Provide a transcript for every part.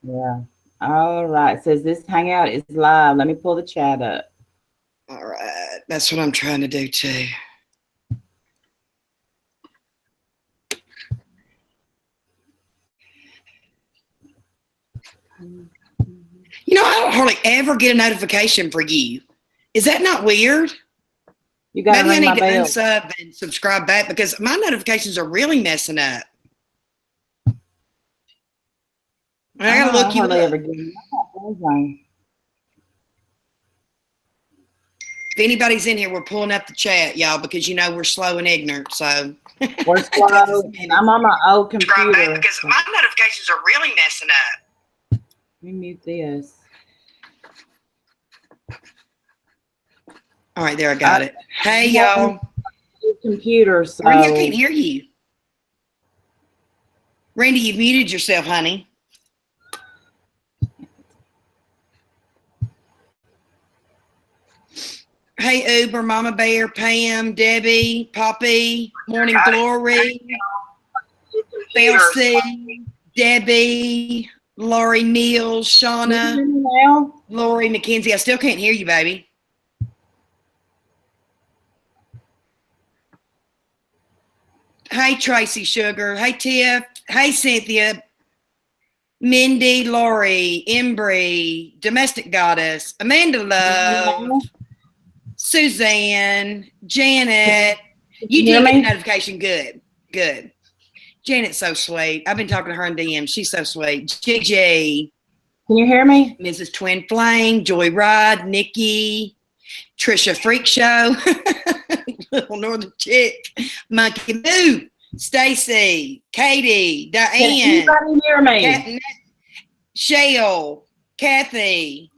Yeah. All right. Says this hangout is live. Let me pull the chat up. All right. That's what I'm trying to do too. I don't hardly ever get a notification for you. Is that not weird? You got to Maybe I ring need my to bell. unsub and subscribe back because my notifications are really messing up. I gotta look you hardly up. ever get anything. If anybody's in here, we're pulling up the chat, y'all, because we're slow and ignorant. So We're slow, and I'm on my old computer. Back because my notifications are really messing up. Let me mute this. All right, there I got it. Hey, y'all. Computer, so Randy, I can't hear you. Randy, you've muted yourself, honey. Hey, Uber, Mama Bear, Pam, Debbie, Poppy, Morning Glory, Elsie, Debbie, Lori Mills, Shauna, Lori McKenzie. I still can't hear you, baby. Hey, Tracy Sugar. Hey, Tiff. Hey, Cynthia. Mindy, Lori, Embry, Domestic Goddess, Amanda Love, Suzanne, Janet. You did get the notification. Good. Janet's so sweet. I've been talking to her in DM. She's so sweet. Gigi. Can you hear me? Mrs. Twin Flame, Joy Rod, Nikki, Trisha Freak Show, Little Northern Chick, Monkey Moo, Stacy, Katie, Diane. Can anybody hear me? Shale, Kathy,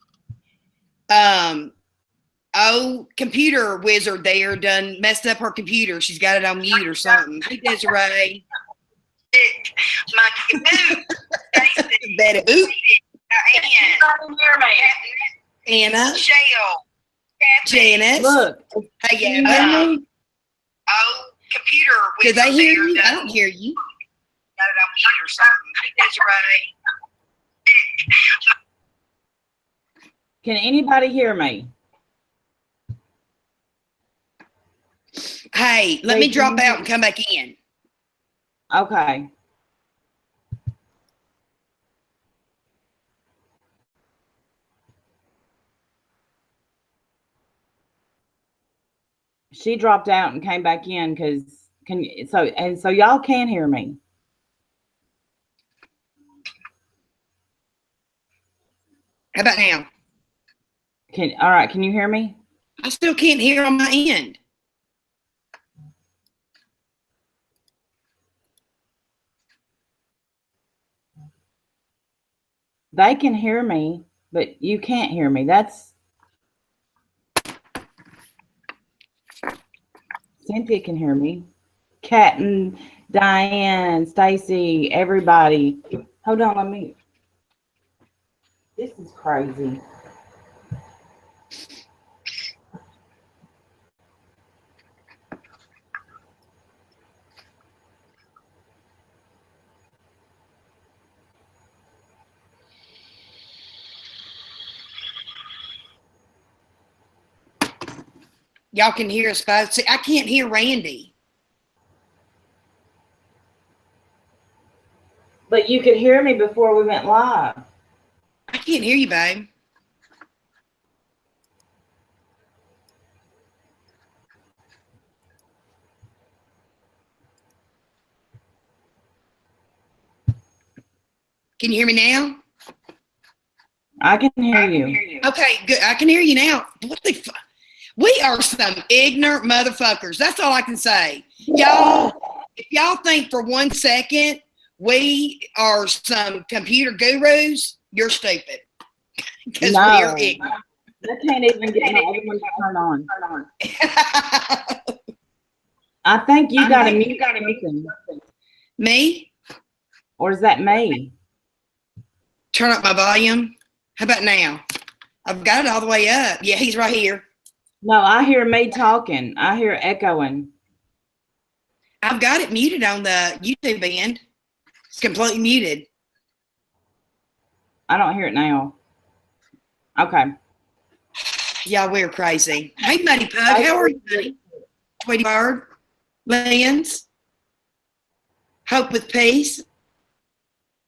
computer wizard there done messed up her computer. She's got it on mute or something. Hey, Desiree. Monkey Moo, Stacy, Betty Boo. Anna, Shale, Janice. Look, hey, yeah. Computer. Did they hear you? I don't hear you. Got it on mute or something. Hey, Desiree. Can anybody hear me? Hey, let me drop out and come back in. Okay. She dropped out and came back in because so y'all can hear me. How about now? All right, can you hear me? I still can't hear on my end. They can hear me, but you can't hear me. That's Cynthia can hear me. Kat and Diane, Stacy, everybody. Hold on, let me. This is crazy. Y'all can hear us both. See, I can't hear Randy. But you could hear me before we went live. I can't hear you, babe. Can you hear me now? I can hear you. Okay, good. I can hear you now. What the fuck? We are some ignorant motherfuckers. That's all I can say. Y'all, if y'all think for 1 second we are some computer gurus, you're stupid. Because we are ignorant. I can't even get my other one to turn on. I think you got to mute something. Me? Or is that me? Turn up my volume. How about now? I've got it all the way up. Yeah, he's right here. No, I hear me talking. I hear echoing. I've got it muted on the YouTube end. It's completely muted. I don't hear it now. Okay. Yeah, we're crazy. Hey, Muddy Pug, how are you, buddy? Sweetie Bird, Lens, Hope with Peace,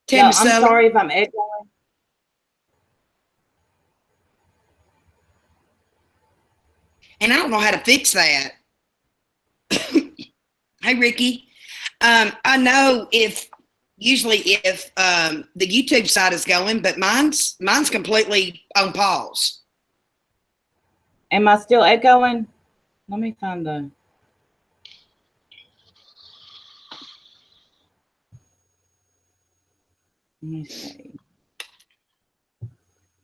Yeah, Tammy, I'm Sully. sorry if I'm echoing. And I don't know how to fix that. Hey, Ricky. I know usually if the YouTube side is going, but mine's completely on pause. Am I still echoing? Let me find the. Let me see. Let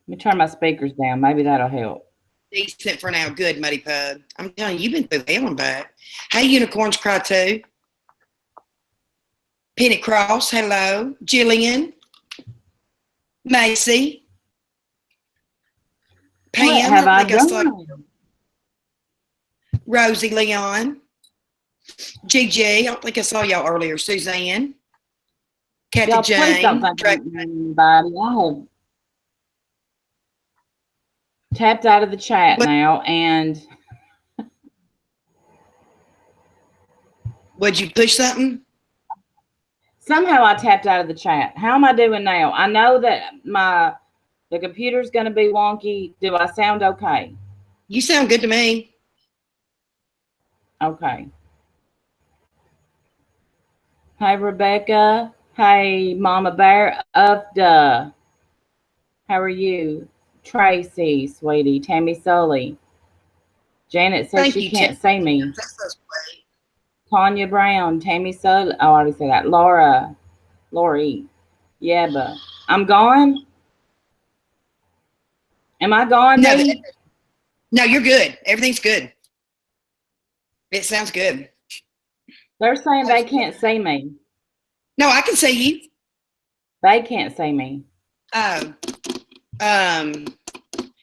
me turn my speakers down. Maybe that'll help. Decent for now. Good, Muddy Pug. I'm telling you, you've been through hell and back. Hey, Unicorns Cry Too. Penny Cross, hello. Jillian. Macy. Pam, What have I saw done? Rosie Leon. GG, I don't think I saw y'all earlier. Suzanne. Kathy Y'all, please don't Jane. think I'm anybody. I have tapped out of the chat now, and Would you push something? somehow I tapped out of the chat. How am I doing now? I know that the computer's going to be wonky. Do I sound okay? You sound good to me. Okay. Hey, Rebecca. Hey, Mama Bear of the. How are you? Tracy, sweetie. Tammy, Sully. Janet says Thank she you, can't Tim. see me. That's so sweet. Tanya Brown. Tammy, Sully. Oh, I already said that. Lori. Yeah, but I'm gone. Am I gone, No, me? no, you're good. Everything's good. It sounds good. They're saying they can't see me. No, I can see you. They can't see me. Oh, um,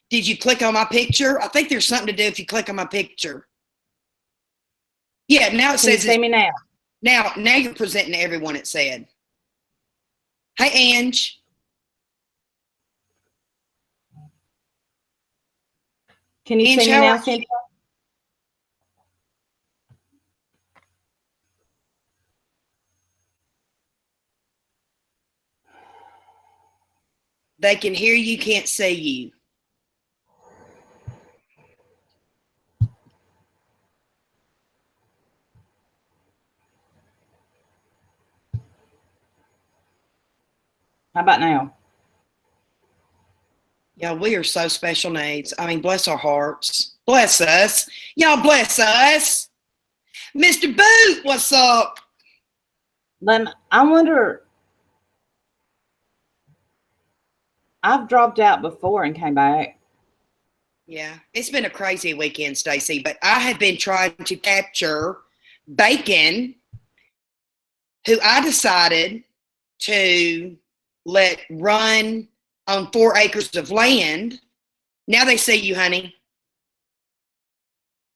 did you click on my picture? I think there's something to do if you click on my picture. Yeah, now it Can you says see me now? now you're presenting to everyone. It said, "Hey, Ange." Can you Ange, see me how now, are you? Cynthia? They can hear you, can't see you. How about now? Yeah, we are so special needs. I mean, bless our hearts. Bless us. Y'all bless us. Mr. Boot, what's up? I wonder. I've dropped out before and came back. Yeah, it's been a crazy weekend, Stacy, but I have been trying to capture Bacon, who I decided to let run on 4 acres of land. Now they see you, honey.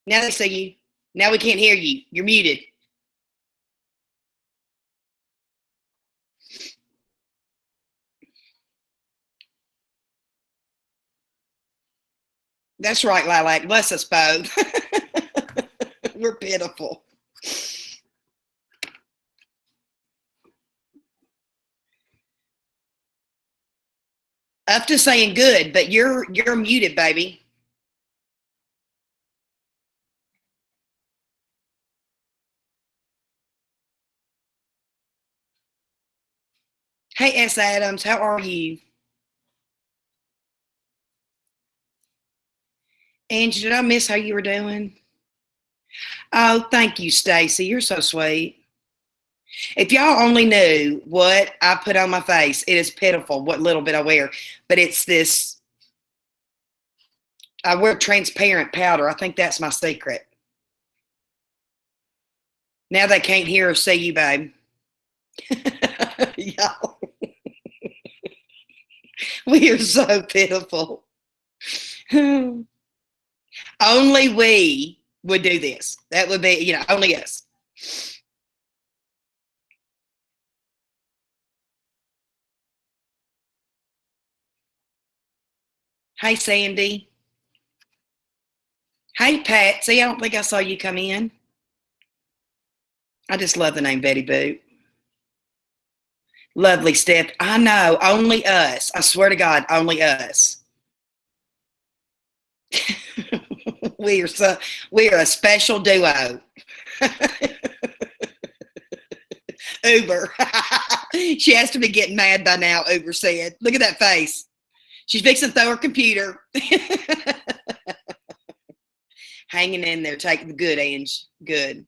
Now they see you. Now we can't hear you. You're muted. That's right, Lilac. Bless us both. We're pitiful. Up to saying good, but you're muted, baby. Hey, S. Adams, how are you? Angie, did I miss how you were doing? Oh, thank you, Stacy. You're so sweet. If y'all only knew what I put on my face, it is pitiful what little bit I wear. But it's this, I wear transparent powder. I think that's my secret. Now they can't hear or see you, babe. Y'all, we are so pitiful. Only we would do this. That would be, only us. Hey, Sandy. Hey, Patsy. I don't think I saw you come in. I just love the name Betty Boop. Lovely, Steph. I know. Only us. I swear to God, only us. we are a special duo. Uber. She has to be getting mad by now, Uber said. Look at that face. She's fixing to throw her computer. Hanging in there, taking the good, Ange. Good.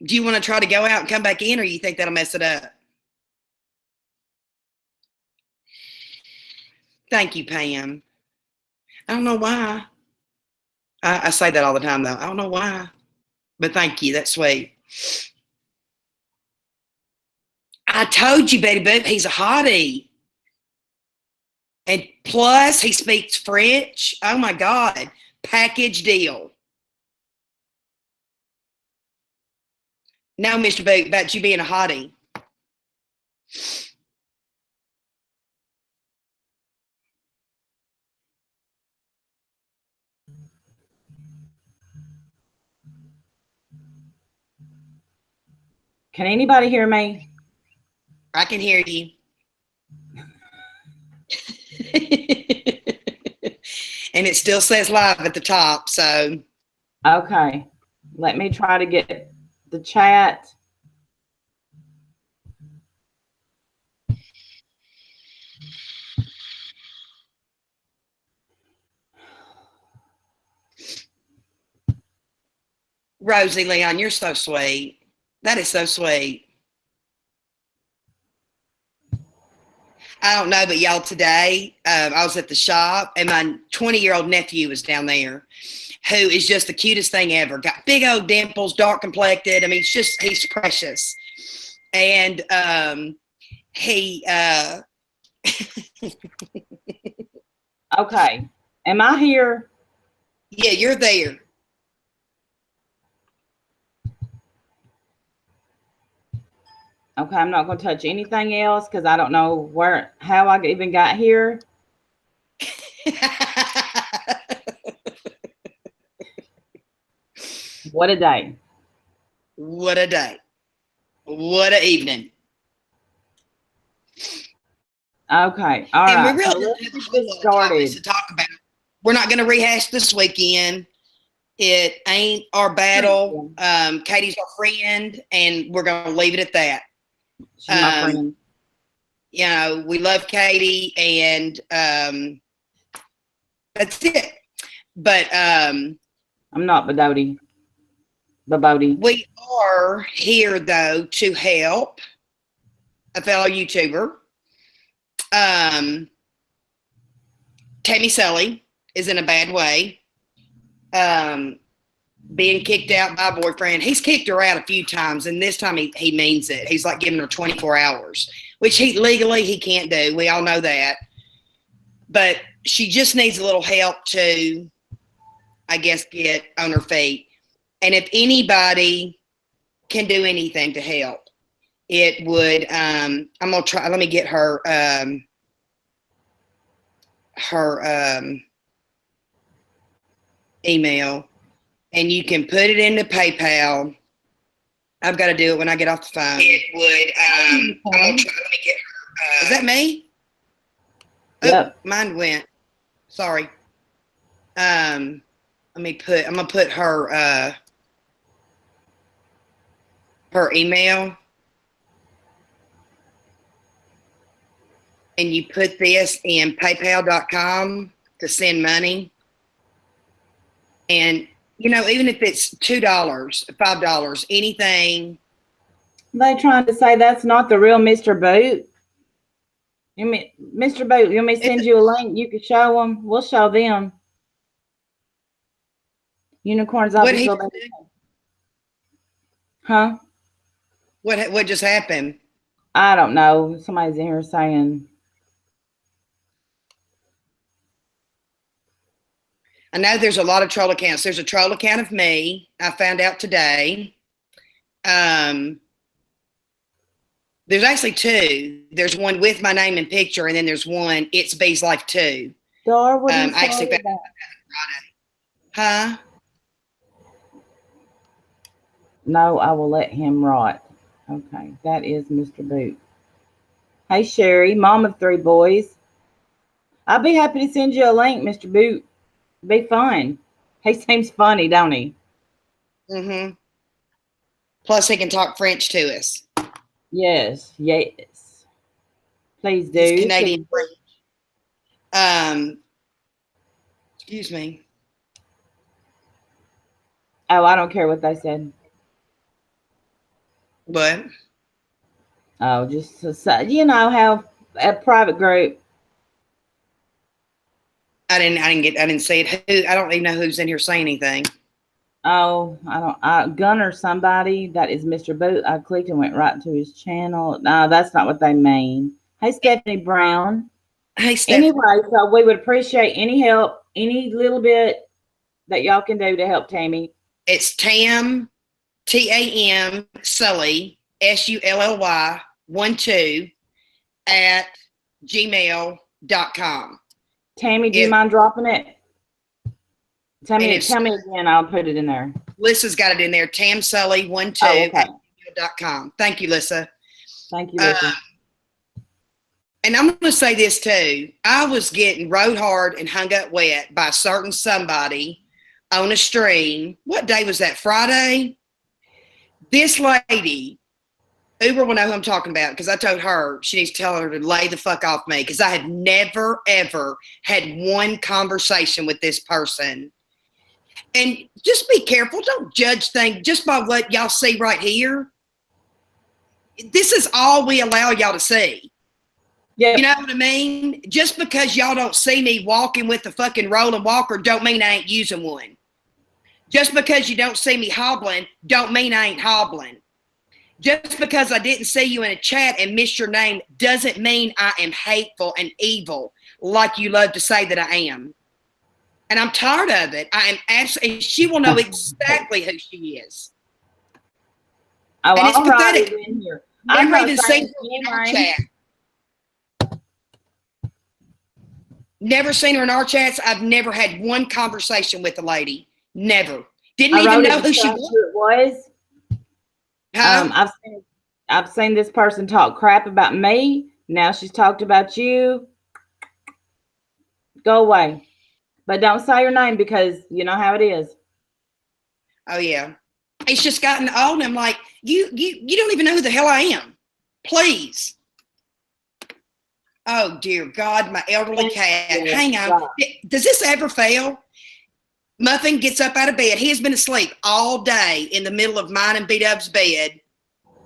Do you want to try to go out and come back in, or you think that'll mess it up? Thank you, Pam. I don't know why. I say that all the time, though. I don't know why. But thank you. That's sweet. I told you, Betty Boop, he's a hottie. And plus, he speaks French. Oh, my God. Package deal. No, Mr. Boop, about you being a hottie. Can anybody hear me? I can hear you. And it still says live at the top, so. Okay. Let me try to get the chat. Rosie Leon, you're so sweet. That is so sweet. I don't know, but y'all, today I was at the shop and my 20-year-old nephew was down there, who is just the cutest thing ever. Got big old dimples, dark complected. I mean, he's precious. And he Okay. Am I here? yeah, you're there. Okay, I'm not going to touch anything else because I don't know how I even got here. What a day. What a day. What an evening. Okay. All and right. we really So don't let's have a get whole this lot of started. topics to talk about. We're not going to rehash this weekend. It ain't our battle. Katie's our friend, and we're going to leave it at that. She's my friend. You know, we love Katie, and that's it. But I'm not Bodie. We are here, though, to help a fellow YouTuber. Tammy Sully is in a bad way. Being kicked out by a boyfriend. He's kicked her out a few times, and this time he means it. He's like giving her 24 hours, which he can't do. We all know that. But she just needs a little help to, I guess, get on her feet. And if anybody can do anything to help, it would, I'm going to try, let me get her email, and you can put it into PayPal. I've got to do it when I get off the phone. It would, I'm going to try, let me get her. Is that me? Yep. Oh, mine went. Sorry. I'm going to put her email. And you put this in paypal.com to send money. And, you know, even if it's $2, $5, anything. They trying to say that's not the real Mr. Boot. You mean Mr. Boot? You want me to send you a link? You can show them. We'll show them. Unicorns obviously. Huh? What just happened? I don't know. Somebody's in here saying. I know there's a lot of troll accounts. There's a troll account of me. I found out today. There's actually two. There's one with my name and picture, and then there's one, It's Bee's Life 2. Dar, what are you I actually talking found about? Friday. Huh? No, I will let him rot. Okay, that is Mr. Boot. Hey, Sherry, mom of 3 boys. I'll be happy to send you a link, Mr. Boot. Be fun. He seems funny, don't he? Mm-hmm. Plus, he can talk French to us. Yes, yes. Please do. He's Canadian French. Excuse me. Oh, I don't care what they said. What? Oh, just you know how a private group. I didn't see it. I don't even know who's in here saying anything. Oh, Gunner somebody. That is Mr. Boot. I clicked and went right to his channel. No, that's not what they mean. Hey, Stephanie Brown. Hey, Stephanie. Anyway, so we would appreciate any help, any little bit that y'all can do to help Tammy. It's Tam, TAM, Sully, SULLY 12 at gmail.com. Tammy, do you mind dropping it? Tell me again. I'll put it in there. Lissa's got it in there. Tam Sully 12 okay. at gmail.com. Thank you, Lissa. Thank you, Lissa. And I'm going to say this too. I was getting rode hard and hung up wet by a certain somebody on a stream. What day was that? Friday? This lady, Uber will know who I'm talking about because I told her she needs to tell her to lay the fuck off me because I had never, ever had one conversation with this person. And just be careful. Don't judge things just by what y'all see right here. This is all we allow y'all to see. Yeah. You know what I mean? Just because y'all don't see me walking with the fucking rolling walker don't mean I ain't using one. Just because you don't see me hobbling don't mean I ain't hobbling. Just because I didn't see you in a chat and missed your name doesn't mean I am hateful and evil like you love to say that I am. And I'm tired of it. I am absolutely, she will know exactly who she is. Oh, and it's pathetic. In here. Never even seen her in our chat. Never seen her in our chats. I've never had one conversation with the lady. Never. Didn't even know who she was. Huh? I've seen this person talk crap about me. Now she's talked about you. Go away. But don't say your name because you know how it is. Oh yeah. It's just gotten old and I'm like, you don't even know who the hell I am. Please. Oh dear God, my elderly cat. Hang on. Wow. Does this ever fail? Muffin gets up out of bed. He has been asleep all day in the middle of mine and B-Dub's bed.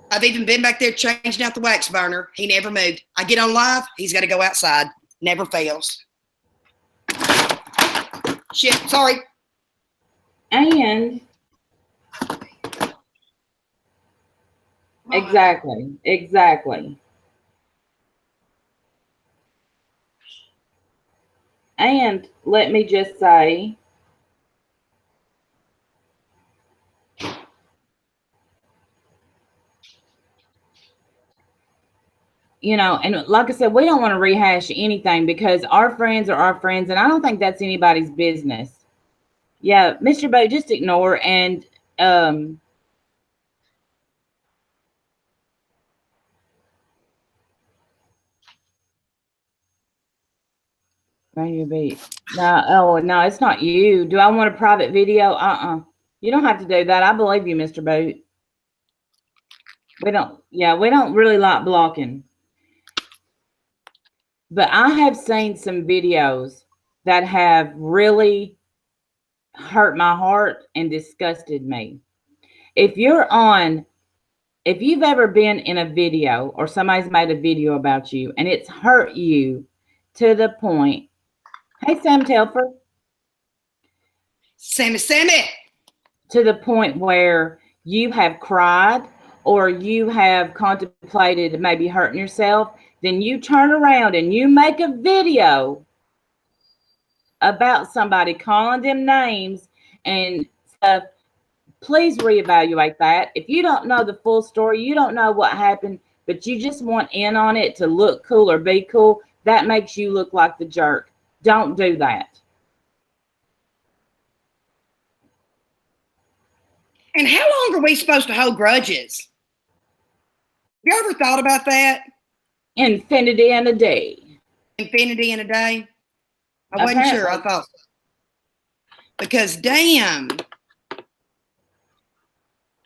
I've even been back there changing out the wax burner. He never moved. I get on live. He's got to go outside. Never fails. Shit, sorry. And exactly. And let me just say, you know, and like I said, we don't want to rehash anything because our friends are our friends, and I don't think that's anybody's business. Yeah, Mr. Bo, just ignore and no, it's not you. Do I want a private video? You don't have to do that. I believe you, Mr. Boot. We don't really like blocking. But I have seen some videos that have really hurt my heart and disgusted me. If you've ever been in a video or somebody's made a video about you and it's hurt you to the point, hey, Sam Telfer. Sammy. To the point where you have cried or you have contemplated maybe hurting yourself, then you turn around and you make a video about somebody, calling them names and stuff, please reevaluate that. If you don't know the full story, you don't know what happened, but you just want in on it to look cool or be cool, that makes you look like the jerk. Don't do that. And how long are we supposed to hold grudges? You ever thought about that? Infinity in a day. Infinity in a day? I wasn't sure. I thought so. Because damn,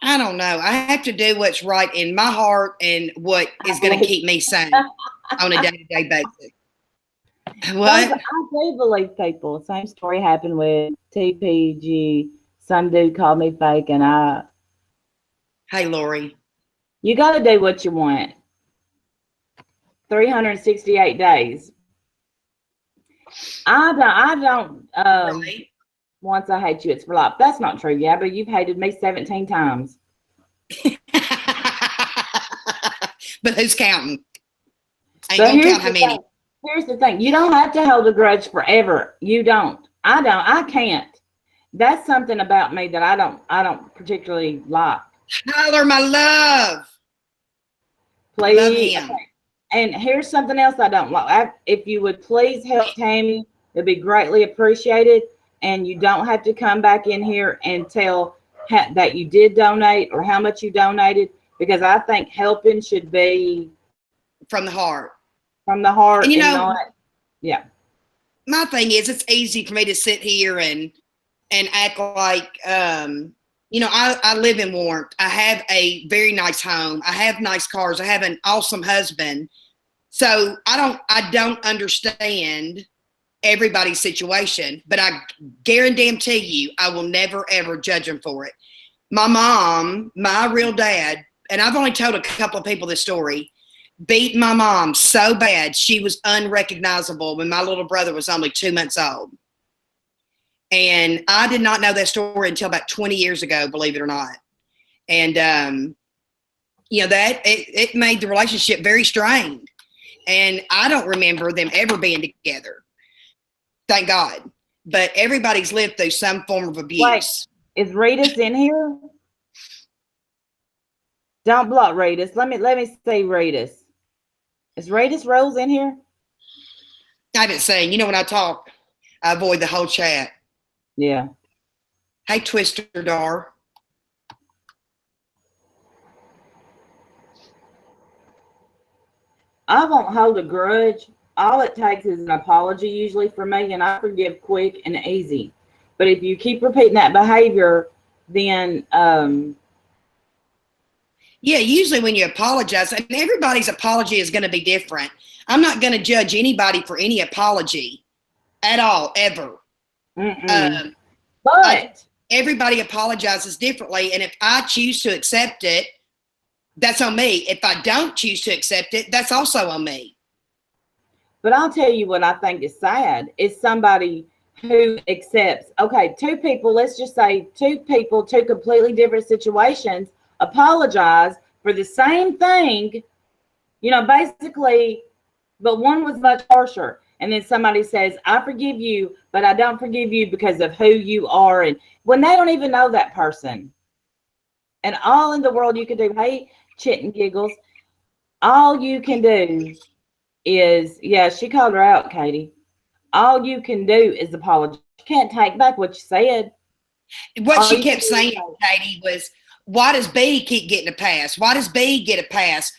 I don't know. I have to do what's right in my heart and what is going to keep me sane on a day-to-day basis. What? I do believe people. Same story happened with TPG. Some dude called me fake, and Hey, Lori. you got to do what you want. 368 days. I don't. Right. Once I hate you, it's for life. That's not true. Yeah, but you've hated me 17 times. But who's counting? Ain't But gonna count how many. Here's the thing. You don't have to hold a grudge forever. You don't. I don't. I can't. That's something about me that I don't particularly like. Tyler, my love. Please. Love him. Okay. And here's something else I don't like. If you would please help Tammy, it'd be greatly appreciated. And you don't have to come back in here and tell that you did donate or how much you donated, because I think helping should be from the heart. From the heart. And yeah. My thing is, it's easy for me to sit here and act like, I live in Warrant. I have a very nice home. I have nice cars. I have an awesome husband. So I don't understand everybody's situation, but I guarantee you, I will never, ever judge them for it. My mom, my real dad, and I've only told a couple of people this story, beat my mom so bad she was unrecognizable when my little brother was only 2 months old. And I did not know that story until about 20 years ago, believe it or not. And, that it made the relationship very strained. And I don't remember them ever being together. Thank God. But everybody's lived through some form of abuse. Wait, is Rita's in here? Don't block Rita's. Let me say Rita's. Is Rita's Rose in here? I've been saying, when I talk, I avoid the whole chat. Yeah. Hey, Twister Dar. I won't hold a grudge. All it takes is an apology usually for me, and I forgive quick and easy. But if you keep repeating that behavior, then usually when you apologize, and everybody's apology is going to be different. I'm not going to judge anybody for any apology at all, ever. But everybody apologizes differently, and if I choose to accept it, that's on me. If I don't choose to accept it, that's also on me. But I'll tell you what I think is sad is somebody who accepts, okay, two people, let's just say two people, two completely different situations, apologize for the same thing, basically, but one was much harsher. And then somebody says, I forgive you, but I don't forgive you because of who you are. And when they don't even know that person. And all in the world you can do, hey, Chit and Giggles, all you can do is, she called her out, Katie. All you can do is apologize. You can't take back what you said. What she kept saying, Katie, was, why does B keep getting a pass? Why does B get a pass?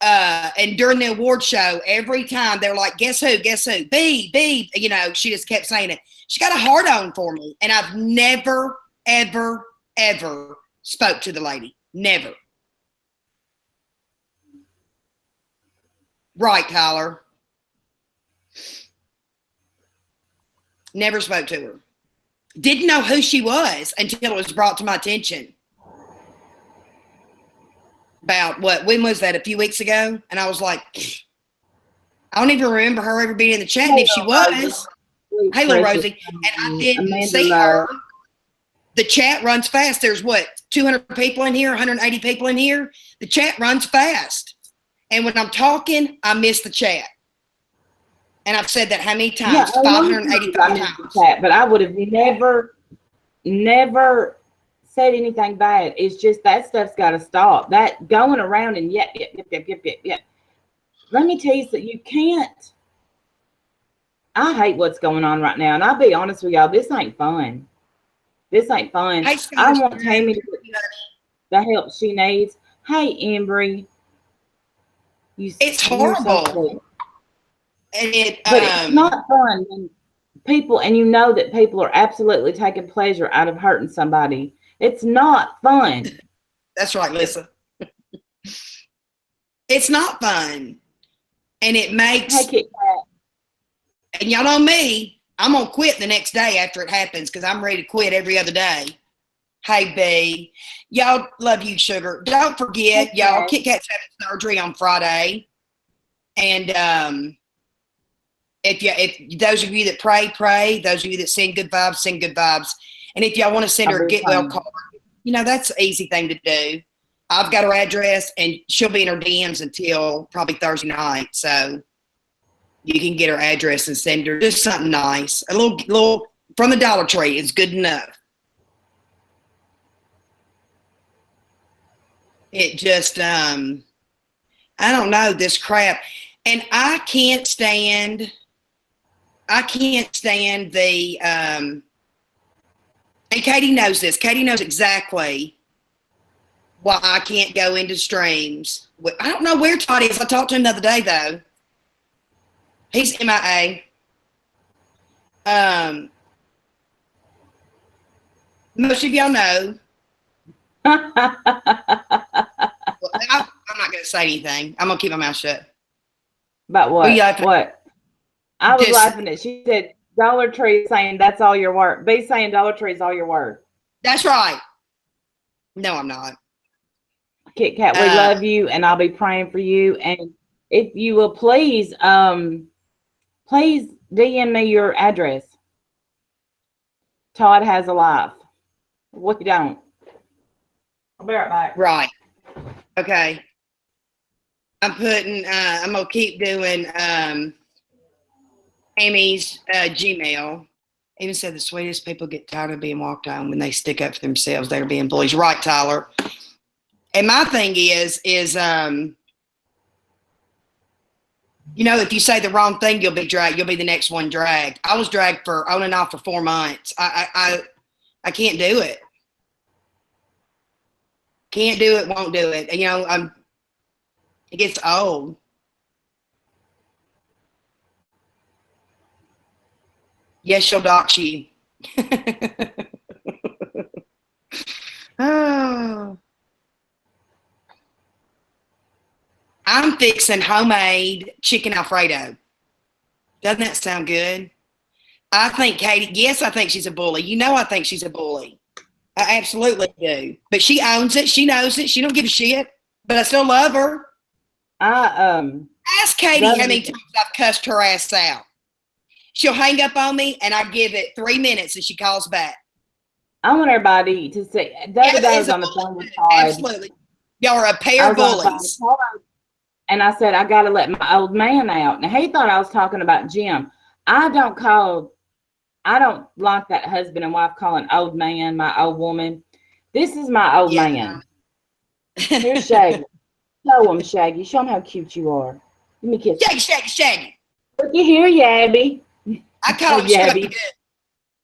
And during the award show, every time they're like, guess who? B, she just kept saying it. She got a hard on for me. And I've never, ever, ever spoke to the lady. Never. Right, Tyler. Never spoke to her. Didn't know who she was until it was brought to my attention. About when was that? A few weeks ago? And I was like, I don't even remember her ever being in the chat. And if she was, hey, little Rosie. And I didn't see her. The chat runs fast. There's 200 people in here, 180 people in here. The chat runs fast. And when I'm talking, I miss the chat. And I've said that how many Yeah, times? I know I 585 need to times. chat, but I would have never said anything bad. It's just that stuff's got to stop. That going around and yep. Let me tell you, so you can't. I hate what's going on right now, and I'll be honest with y'all. This ain't fun. This ain't fun. Hey, I Scottish want Tammy to get the help she needs. Hey, Embry, it's you're so horrible. sweet. And it, But it's not fun when people, and you know that people are absolutely taking pleasure out of hurting somebody. It's not fun. That's right, Lisa. It's not fun. And it makes, Hey, Kit Kat. and y'all know me, I'm going to quit the next day after it happens because I'm ready to quit every other day. Hey, B. Y'all love you, sugar. Don't forget, y'all, Kit Kat's having surgery on Friday. And if those of you that pray, pray. Those of you that send good vibes, send good vibes. And if y'all want to send her a get well card, that's an easy thing to do. I've got her address, and she'll be in her DMs until probably Thursday night. So you can get her address and send her just something nice. A little from the Dollar Tree is good enough. It just, I don't know, this crap. And I can't stand the, and Katie knows this. Katie knows exactly why I can't go into streams. I don't know where Todd is. I talked to him the other day, though. He's MIA. Most of y'all know. Well, I'm not going to say anything. I'm going to keep my mouth shut. But what? What? I was laughing at. She said Dollar Tree saying that's all your work. B saying Dollar Tree is all your work. That's right. No, I'm not. Kit Kat, we love you, and I'll be praying for you. And if you will please DM me your address. Todd has a life. What you don't? I'll be right back. Right. Okay. I'm gonna keep doing Amy's Gmail. Even said the sweetest people get tired of being walked on when they stick up for themselves. They're being bullies. Right, Tyler. And my thing is, if you say the wrong thing, you'll be dragged. You'll be the next one dragged. I was dragged for on and off for 4 months. I can't do it. Can't do it. Won't do it. It gets old. Yes, she'll dox you. Oh. I'm fixing homemade chicken Alfredo. Doesn't that sound good? I think Katie, yes, I think she's a bully. I think she's a bully. I absolutely do. But she owns it. She knows it. She don't give a shit. But I still love her. Ask Katie how many times I've cussed her ass out. She'll hang up on me, and I give it 3 minutes, and she calls back. I want everybody to say the other day I was on the phone with Todd. Absolutely. Y'all are a pair of bullies. And I said, I got to let my old man out. Now, he thought I was talking about Jim. I don't like that husband and wife calling old man my old woman. This is my old man. Here's Shaggy. Show him, Shaggy. Show him how cute you are. Give me a kiss. Shaggy. Looky here, Yabby. I call him Scruffy Dude.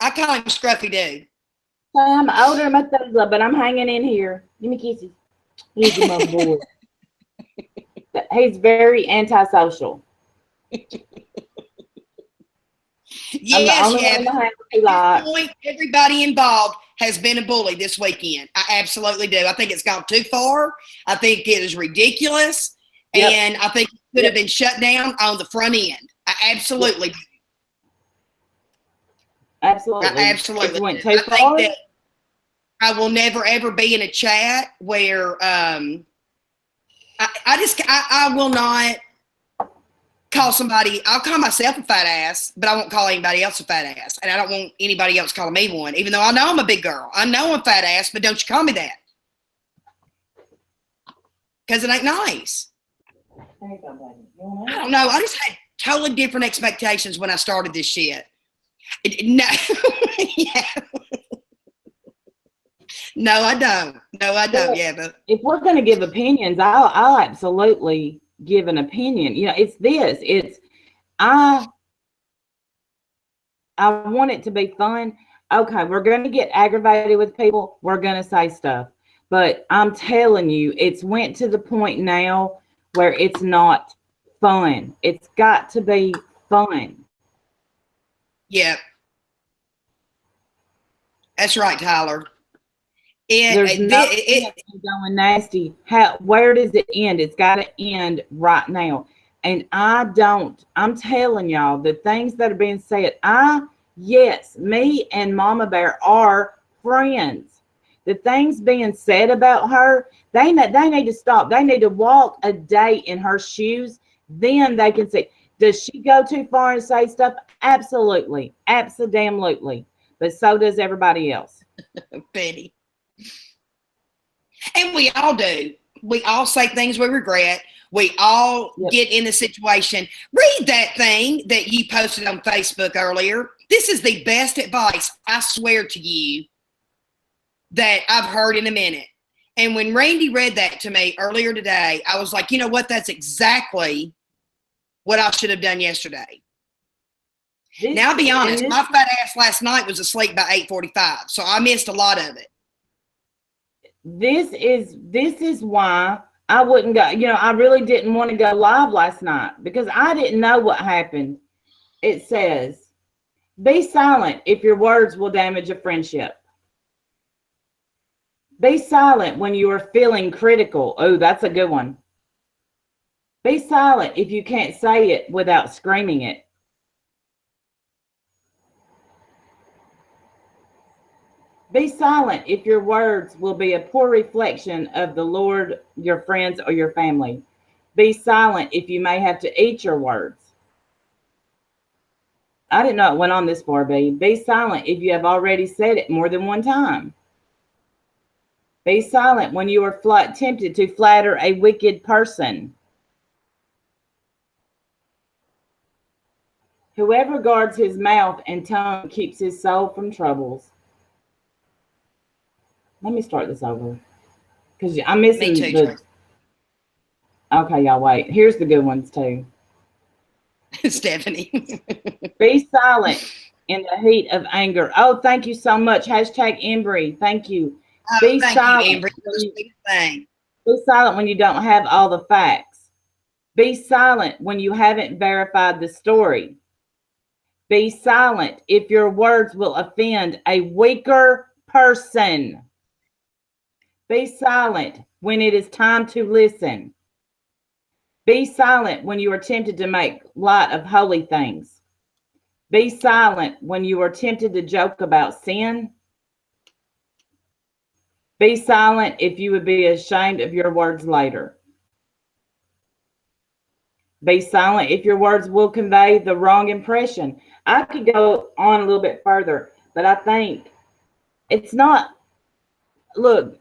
I call him Scruffy Dude. I'm older, Methuselah, but I'm hanging in here. Give me kisses. He's my boy. He's very antisocial. Yes, everybody involved has been a bully this weekend. I absolutely do. I think it's gone too far. I think it is ridiculous. Yep. And I think it could have been shut down on the front end. I absolutely do. Absolutely. I absolutely went too far. Think that I will never, ever be in a chat where I will not call somebody. I'll call myself a fat ass, but I won't call anybody else a fat ass. And I don't want anybody else calling me one, even though I know I'm a big girl. I know I'm a fat ass, but don't you call me that. Because it ain't nice. I don't know. I just had totally different expectations when I started this shit. No, yeah. No, I don't. No, I don't. Well, Yeah, but if we're going to give opinions, I'll absolutely give an opinion. It's this. I I want it to be fun. Okay, we're going to get aggravated with people. We're going to say stuff. But I'm telling you, it's went to the point now where it's not fun. It's got to be fun. yeah, that's right, Tyler. There's It, no it, sense in going nasty. Where does it end? It's got to end right now. And I'm telling y'all, the things that are being said, yes, me and Mama Bear are friends. The things being said about her, they need to stop. They need to walk a day in her shoes. Then they can see. Does she go too far and say stuff? Absolutely. Absolutely. But so does everybody else. Betty. And we all do. We all say things we regret. We all get in a situation. Read that thing that you posted on Facebook earlier. This is the best advice, I swear to you, that I've heard in a minute. And when Randy read that to me earlier today, I was like, you know what? That's exactly what I should have done yesterday. Now, I'll be honest, my fat ass last night was asleep by 8:45, so I missed a lot of it. This is why I wouldn't go. I really didn't want to go live last night because I didn't know what happened. It says, be silent if your words will damage a friendship. Be silent when you are feeling critical. Oh, that's a good one. Be silent if you can't say it without screaming it. Be silent if your words will be a poor reflection of the Lord, your friends, or your family. Be silent if you may have to eat your words. I didn't know it went on this far, B. Be silent if you have already said it more than one time. Be silent when you are tempted to flatter a wicked person. Whoever guards his mouth and tongue keeps his soul from troubles. Let me start this over because I'm missing the. Okay, y'all wait. Here's the good ones too. Stephanie. Be silent in the heat of anger. Oh, thank you so much. Hashtag Embry. Thank you. Be silent. Be silent when you don't have all the facts. Be silent when you haven't verified the story. Be silent if your words will offend a weaker person. Be silent when it is time to listen. Be silent when you are tempted to make light of holy things. Be silent when you are tempted to joke about sin. Be silent if you would be ashamed of your words later. Be silent if your words will convey the wrong impression. I could go on a little bit further, but I think it's not. Look,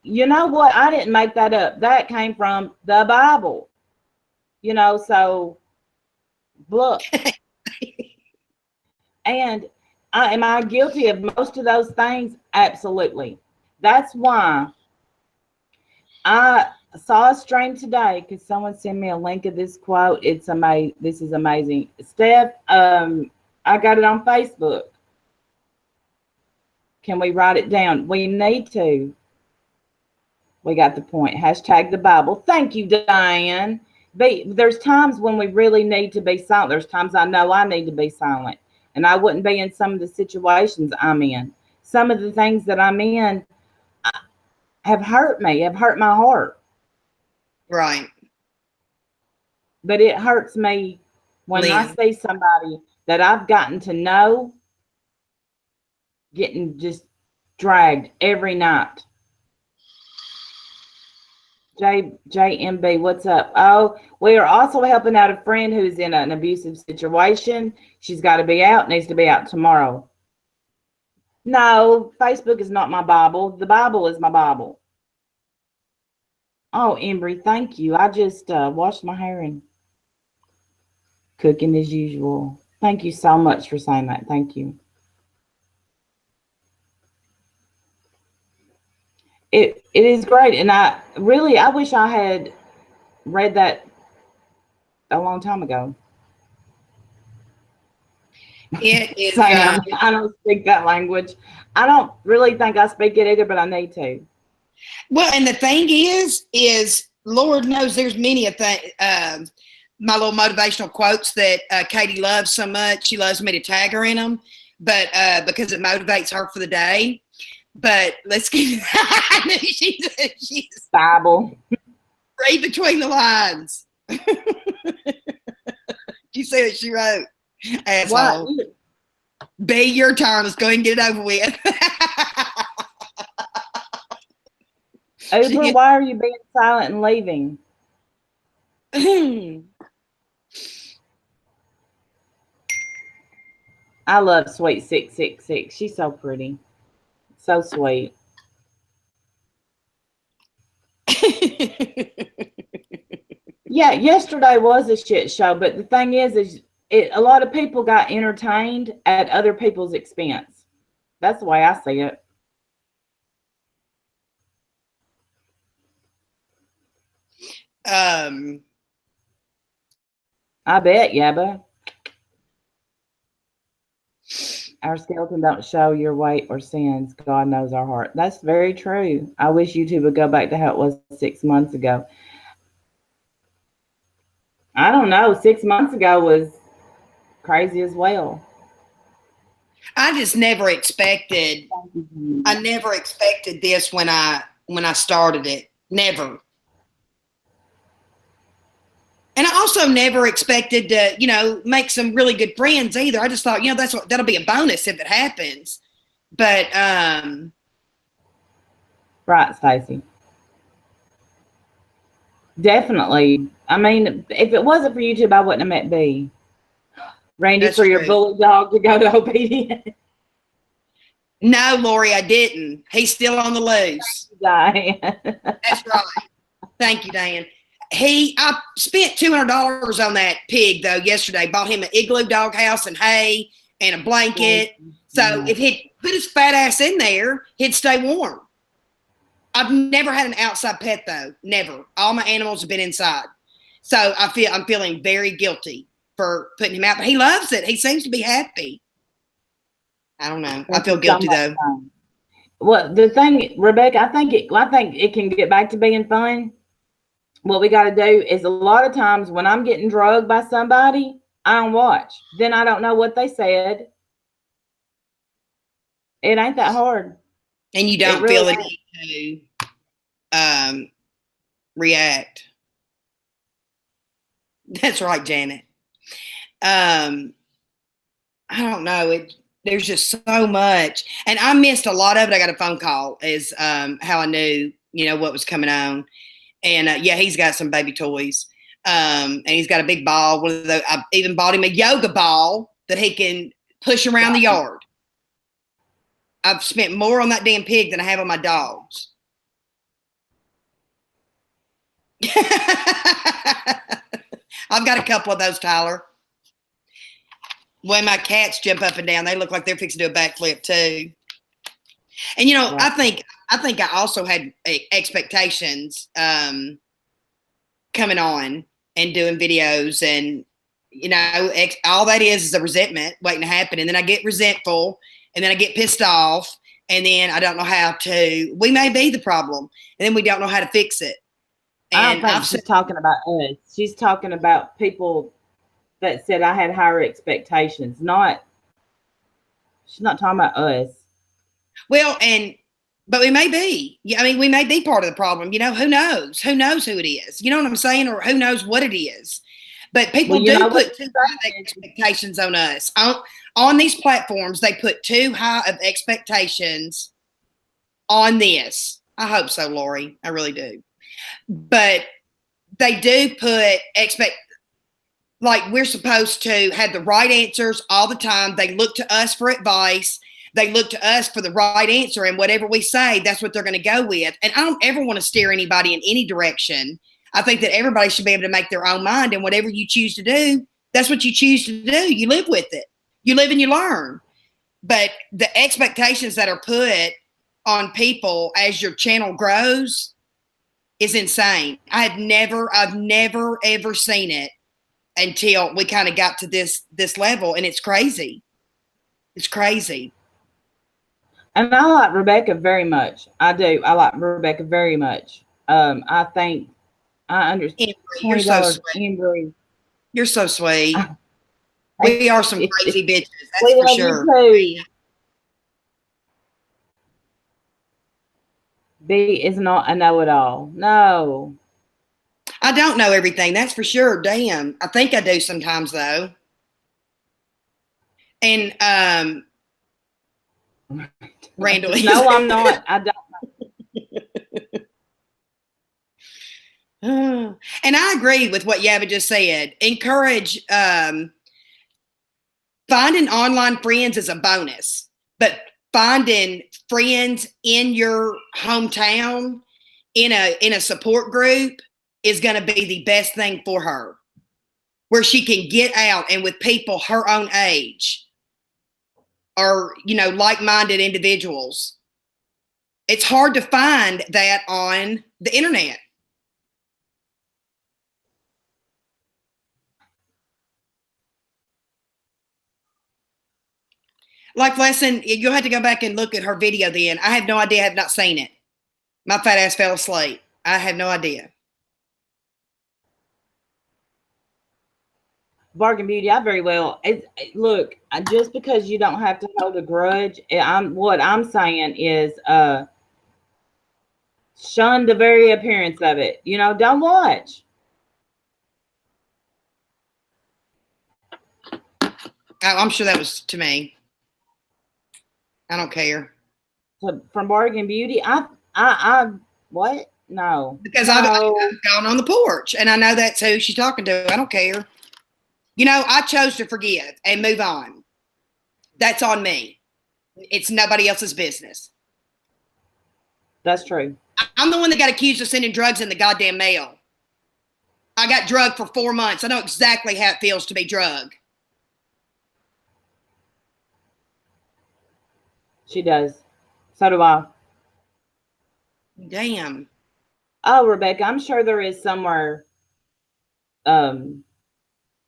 you know what? I didn't make that up. That came from the Bible. So look. And am I guilty of most of those things? Absolutely. That's why I saw a stream today because someone sent me a link of this quote. It's amazing. This is amazing. Steph, I got it on Facebook. Can we write it down? We need to. We got the point. Hashtag the Bible. Thank you, Diane. There's times when we really need to be silent. There's times I know I need to be silent. And I wouldn't be in some of the situations I'm in. Some of the things that I'm in have hurt me, have hurt my heart. Right. But it hurts me when I see somebody that I've gotten to know getting just dragged every night. JMB, what's up? Oh, we are also helping out a friend who's in an abusive situation. She's got to be out, needs to be out tomorrow. No, Facebook is not my Bible. The Bible is my Bible. Oh, Embry, thank you. I just washed my hair and Cooking as usual. Thank you so much for saying that. Thank you. It is great, and I wish I had read that a long time ago. It is. Saying I don't speak that language. I don't really think I speak it either, but I need to. Well, and the thing is Lord knows there's many a thing. My little motivational quotes that Katie loves so much. She loves me to tag her in them, but because it motivates her for the day. But let's get she's Bible. read between the lines. You see what she wrote? Asshole. What? Be your turn. Let's go and get it over with. Uber, why are you being silent and leaving? I love Sweet 666. She's so pretty. So sweet. Yeah, yesterday was a shit show, but the thing is a lot of people got entertained at other people's expense. That's the way I see it. I bet, Yabba. Our skeleton don't show your weight or sins. God knows our heart. That's very true. I wish YouTube would go back to how it was 6 months ago. I don't know. 6 months ago was crazy as well. I just never expected. I never expected this when I started it. Never. And I also never expected to, make some really good friends either. I just thought, that'll be a bonus if it happens. But right, Stacey. Definitely. I mean, if it wasn't for YouTube, I wouldn't have met B. Randy, That's for your true. bully dog to go to obedience. No, Lori, I didn't. He's still on the loose. Diane. That's right. Thank you, Dan. I spent $200 on that pig though yesterday. Bought him an igloo doghouse and hay and a blanket. So if he'd put his fat ass in there, he'd stay warm. I've never had an outside pet though. Never. All my animals have been inside. So I'm feeling very guilty for putting him out, but he loves it. He seems to be happy. I don't know. I feel guilty though. Well, the thing, Rebecca, I think it can get back to being fun. What we got to do is a lot of times when I'm getting drugged by somebody, I don't watch. Then I don't know what they said. It ain't that hard. And you don't feel the need to react. That's right, Janet. I don't know. There's just so much. And I missed a lot of it. I got a phone call is how I knew, what was coming on. And he's got some baby toys. And he's got a big ball. One of those, I even bought him a yoga ball that he can push around the yard. I've spent more on that damn pig than I have on my dogs. I've got a couple of those, Tyler. When my cats jump up and down, they look like they're fixing to do a backflip too. And yeah. I think I also had expectations coming on and doing videos, and all that is a resentment waiting to happen. And then I get resentful, and then I get pissed off, and then I don't know how to. We may be the problem, and then we don't know how to fix it. And I don't think she's talking about us. She's talking about people that said I had higher expectations. She's not talking about us. Well, but we may be. I mean, we may be part of the problem. Who knows? Who knows who it is? You know what I'm saying? Or who knows what it is? But people do put too high expectations on us. On these platforms, they put too high of expectations on this. I hope so, Lori. I really do. But they do put like we're supposed to have the right answers all the time. They look to us for advice. They look to us for the right answer, and whatever we say, that's what they're going to go with. And I don't ever want to steer anybody in any direction. I think that everybody should be able to make their own mind, and whatever you choose to do, That's what you choose to do. You live with it. You live and you learn. But the expectations that are put on people as your channel grows is insane. I've never ever seen it until we kind of got to this level, and it's crazy. It's crazy. And I like Rebecca very much. I do. I like Rebecca very much. I think I understand. You're so sweet. Embry. You're so sweet. We are some crazy bitches. That's we for love sure. You too. B is not a know-it-all. No. I don't know everything. That's for sure. Damn. I think I do sometimes though. And Randall. No, I'm not. I don't. And I agree with what Yabba just said. Encourage finding online friends is a bonus, but finding friends in your hometown in a support group is going to be the best thing for her, where she can get out and with people her own age or, you know, like-minded individuals. It's hard to find that on the internet. Life lesson, you'll have to go back and look at her video then. I have no idea. I have not seen it. My fat ass fell asleep. I have no idea. Bargain Beauty, I very well. Look, just because you don't have to hold a grudge, what I'm saying is shun the very appearance of it. You know, don't watch. I'm sure that was to me. I don't care. So, from Bargain Beauty, I what? No. Because I've gone on the porch and I know that's who she's talking to. I don't care. You know, I chose to forgive and move on. That's on me. It's nobody else's business. That's true. I'm the one that got accused of sending drugs in the goddamn mail. I got drugged for 4 months. I know exactly how it feels to be drugged. She does. So do I. Damn. Oh, Rebecca, I'm sure there is somewhere.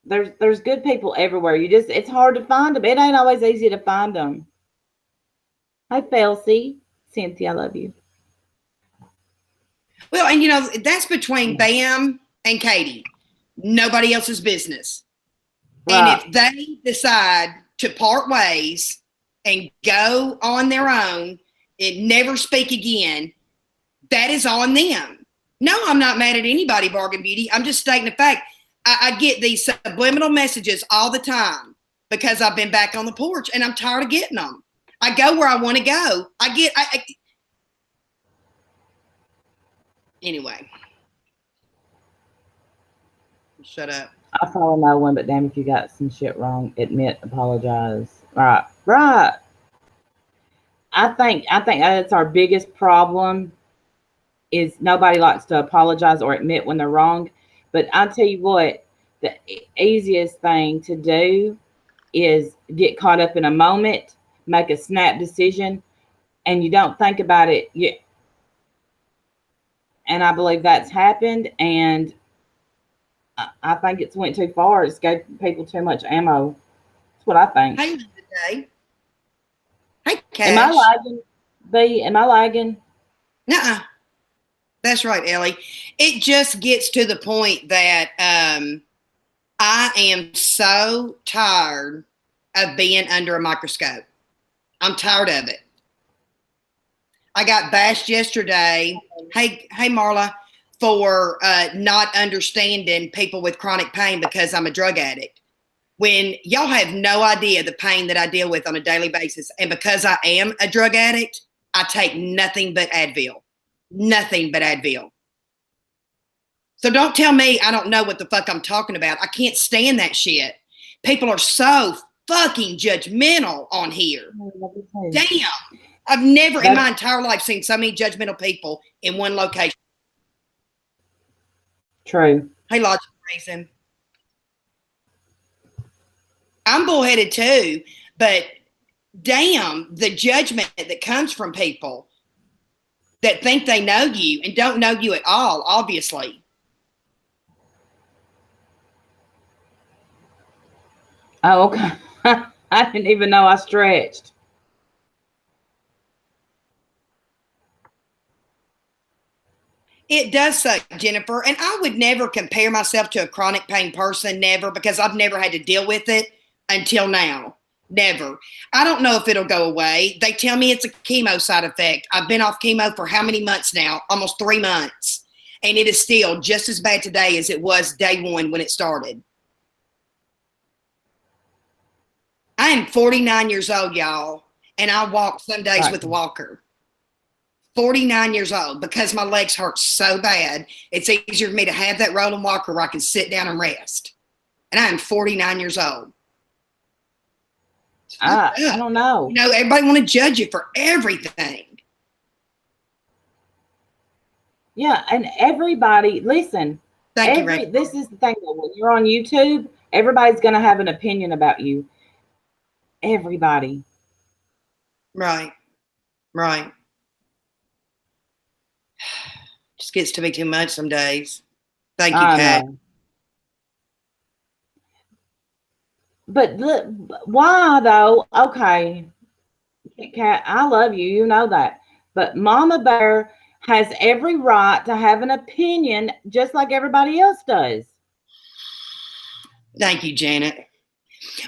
There's good people everywhere. It's hard to find them. It ain't always easy to find them. Hi, Felsie. Cynthia, I love you. Well, and you know, that's between Bam and Katie. Nobody else's business. Right. And if they decide to part ways and go on their own and never speak again, that is on them. No, I'm not mad at anybody, Bargain Beauty. I'm just stating the fact. I get these subliminal messages all the time because I've been back on the porch and I'm tired of getting them. I go where I want to go. Anyway. Shut up. I follow no one, but damn if you got some shit wrong, admit, apologize. Right. I think that's our biggest problem is nobody likes to apologize or admit when they're wrong. But I'll tell you what, the easiest thing to do is get caught up in a moment, make a snap decision, and you don't think about it. And I believe that's happened, and I think it's went too far. It's gave people too much ammo. That's what I think. Hey, today. Hey, Cash. Am I lagging? B, am I lagging? Nuh-uh. That's right, Ellie. It just gets to the point that I am so tired of being under a microscope. I'm tired of it. I got bashed yesterday. Hey, Marla, for not understanding people with chronic pain because I'm a drug addict. When y'all have no idea the pain that I deal with on a daily basis. And because I am a drug addict, I take nothing but Advil. Nothing but Advil. So don't tell me I don't know what the fuck I'm talking about. I can't stand that shit. People are so fucking judgmental on here. Damn. I've never in my entire life seen so many judgmental people in one location. True. Hey, Logical Reason. I'm bullheaded too, but damn, the judgment that comes from people that think they know you and don't know you at all, obviously. Oh, okay. I didn't even know I stretched. It does suck, Jennifer. And I would never compare myself to a chronic pain person, never, because I've never had to deal with it until now. Never. I don't know if it'll go away. They tell me it's a chemo side effect. I've been off chemo for how many months now? Almost 3 months. And it is still just as bad today as it was day one when it started. I am 49 years old, y'all, and I walk some days with a walker. 49 years old, because my legs hurt so bad, it's easier for me to have that rolling walker where I can sit down and rest. And I am 49 years old. I don't know. You know, everybody want to judge you for everything. Yeah, and everybody, listen. Thank you, Ray. This is the thing, though. When you're on YouTube, everybody's going to have an opinion about you. Everybody. Right. Just gets to be too much some days. Thank you, Kat. But why though? Okay, Kat, I love you. You know that. But Mama Bear has every right to have an opinion, just like everybody else does. Thank you, Janet.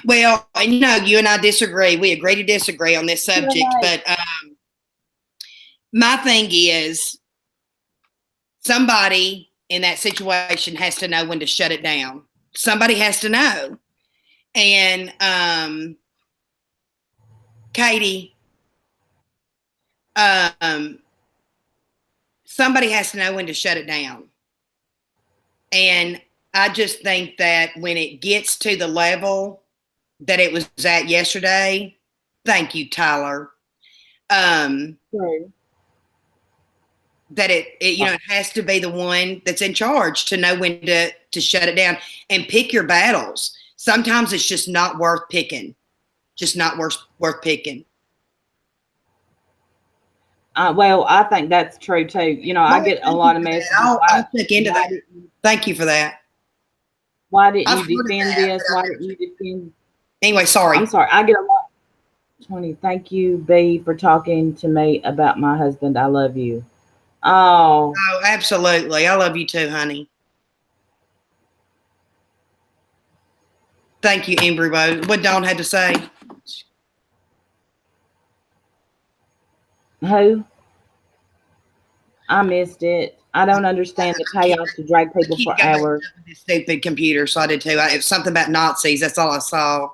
Well, and you know, you and I disagree. We agree to disagree on this subject. Right. But my thing is, somebody in that situation has to know when to shut it down. Somebody has to know. And Katie, somebody has to know when to shut it down. And I just think that when it gets to the level that it was at yesterday, thank you, Tyler. Right. That it you know, it has to be the one that's in charge to know when to shut it down and pick your battles. Sometimes it's just not worth picking. Just not worth picking. Well, I think that's true too. You know, I get a lot of messages. I'll check into that. Thank you for that. Why didn't you defend this? Why didn't you defend? Anyway, sorry. I'm sorry. I get a lot. 20. Thank you, B, for talking to me about my husband. I love you. Oh, absolutely. I love you too, honey. Thank you, Embry. What Dawn had to say? Who? I missed it. I don't understand the payoff to drag people for hours. This stupid computer, so I did too. It was something about Nazis. That's all I saw.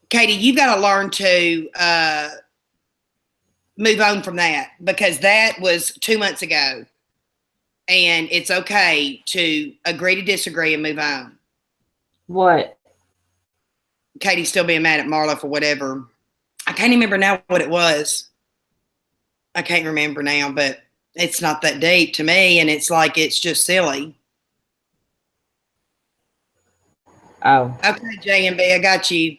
Katie, you've got to learn to move on from that, because that was 2 months ago. And it's okay to agree to disagree and move on. What? Katie's still being mad at Marla for whatever. I can't remember now what it was. I can't remember now, but it's not that deep to me. And it's like, it's just silly. Oh. Okay, JMB, I got you.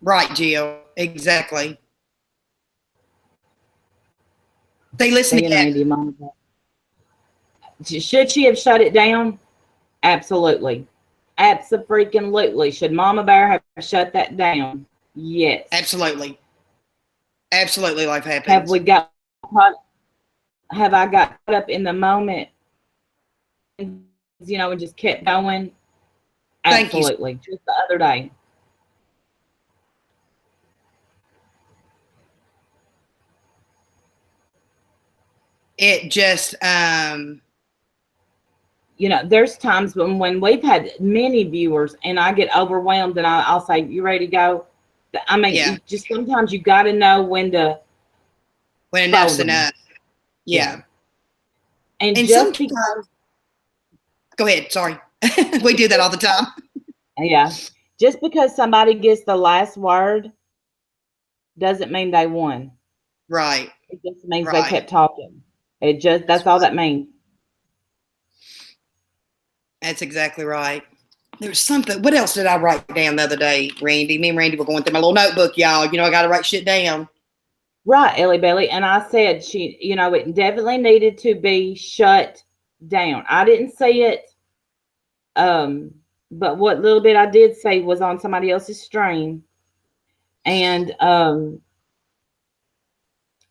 Right, Jill. Exactly. They listen to that. Should she have shut it down? Absolutely. Abso-freaking-lutely. Should Mama Bear have shut that down? Yes. Absolutely. Absolutely, life happens. Have I got caught up in the moment, you know, and just kept going? Absolutely. Just the other day. It just, you know, there's times when we've had many viewers and I get overwhelmed and I'll say, you ready to go? I mean, just sometimes you got to know when enough's enough. Yeah. And just because. Go ahead. Sorry. We do that all the time. Yeah. Just because somebody gets the last word doesn't mean they won. Right. It just means they Right. kept talking. That's all that means. That's exactly right. There's something. What else did I write down the other day, Randy? Me and Randy were going through my little notebook, y'all. You know, I got to write shit down. Right, Ellie Belly. And I said it definitely needed to be shut down. I didn't see it. But what little bit I did say was on somebody else's stream. And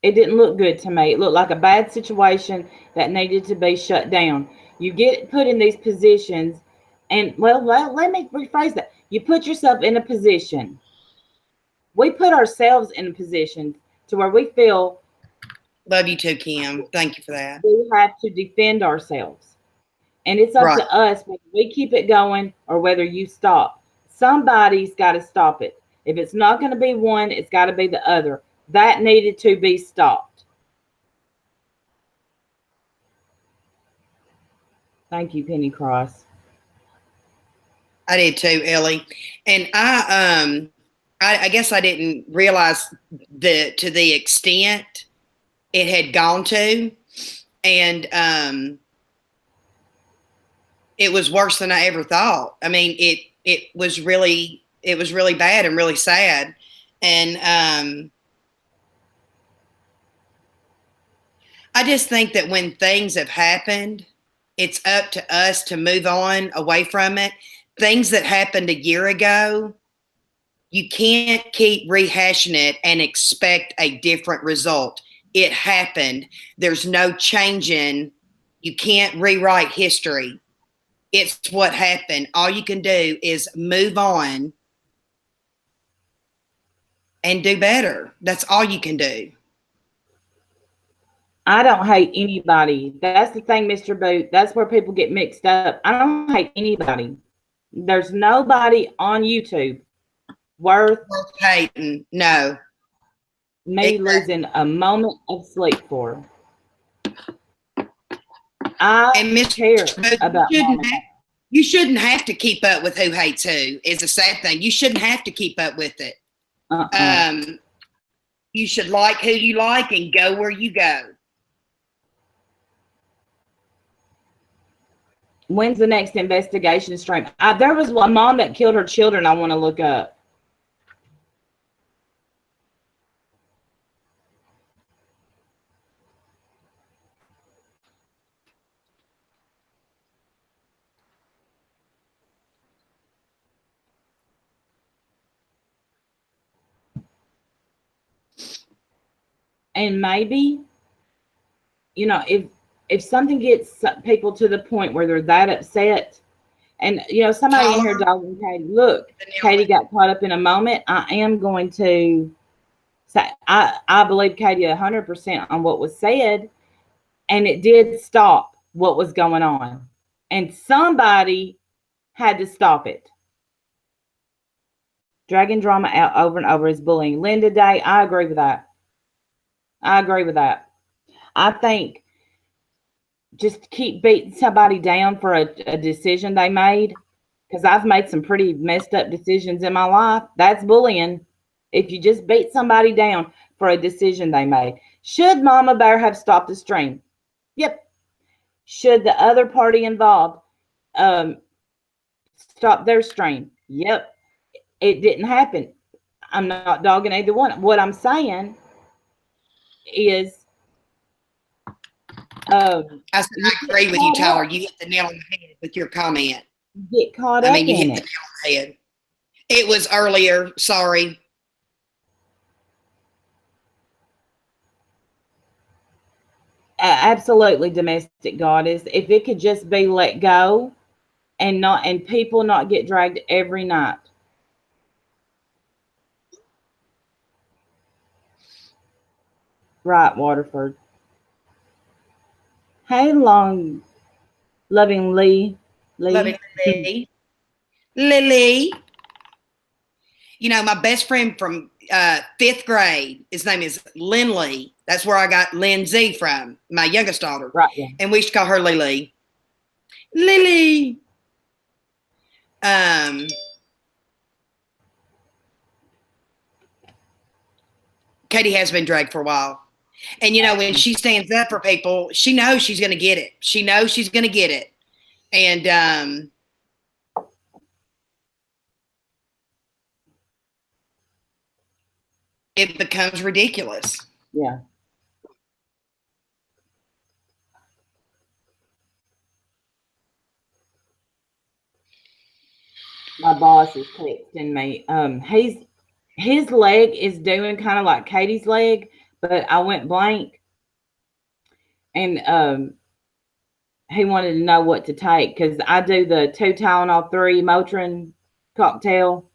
it didn't look good to me. It looked like a bad situation that needed to be shut down. You get put in these positions, and well, let me rephrase that. You put yourself in a position. We put ourselves in a position to where we feel Love you too, Kim. Thank you for that. we have to defend ourselves. And it's up Right. to us whether we keep it going or whether you stop. Somebody's got to stop it. If it's not going to be one, it's got to be the other. That needed to be stopped. Thank you, Penny Cross. I did too, Ellie. And I guess I didn't realize to the extent it had gone to. And it was worse than I ever thought. I mean, it was really bad and really sad. And I just think that when things have happened, it's up to us to move on away from it. Things that happened a year ago, you can't keep rehashing it and expect a different result. It happened. There's no changing. You can't rewrite history. It's what happened. All you can do is move on and do better. That's all you can do. I don't hate anybody. That's the thing, Mr. Boot. That's where people get mixed up. I don't hate anybody. There's nobody on YouTube worth Hating. No. me losing a moment of sleep for. I And care about you shouldn't have to keep up with who hates who. Is a sad thing. You shouldn't have to keep up with it. You should like who you like and go where you go. When's the next investigation stream? There was a mom that killed her children I want to look up. And maybe, if something gets people to the point where they're that upset, and somebody in here, dogging Katie, look, Katie got caught up in a moment. I am going to say I believe Katie 100% on what was said, and it did stop what was going on, and somebody had to stop it. Dragging drama out over and over is bullying. Linda Day, I agree with that. I think just keep beating somebody down for a decision they made, because I've made some pretty messed up decisions in my life. That's bullying. If you just beat somebody down for a decision they made. Should Mama Bear have stopped the stream? Yep. Should the other party involved stop their stream? Yep. It didn't happen. I'm not dogging either one. What I'm saying is, I agree with you, Tyler. You hit the nail on the head with your comment. Get caught up in it. You hit the nail on the head. It was earlier. Sorry. Absolutely, domestic goddess. If it could just be let go, and people not get dragged every night. Right, Waterford. Hey, loving Lee. Loving Lee. Lily. My best friend from 5th grade, his name is Lindley. That's where I got Lindsay from, my youngest daughter. Right, yeah. And we used to call her Lily. Lily. Katie has been dragged for a while. And when she stands up for people, she knows she's going to get it. She knows she's going to get it. And it becomes ridiculous. Yeah. My boss is texting me. His leg is doing kind of like Katie's leg, but I went blank, and he wanted to know what to take because I do the 2 Tylenol 3 Motrin cocktail.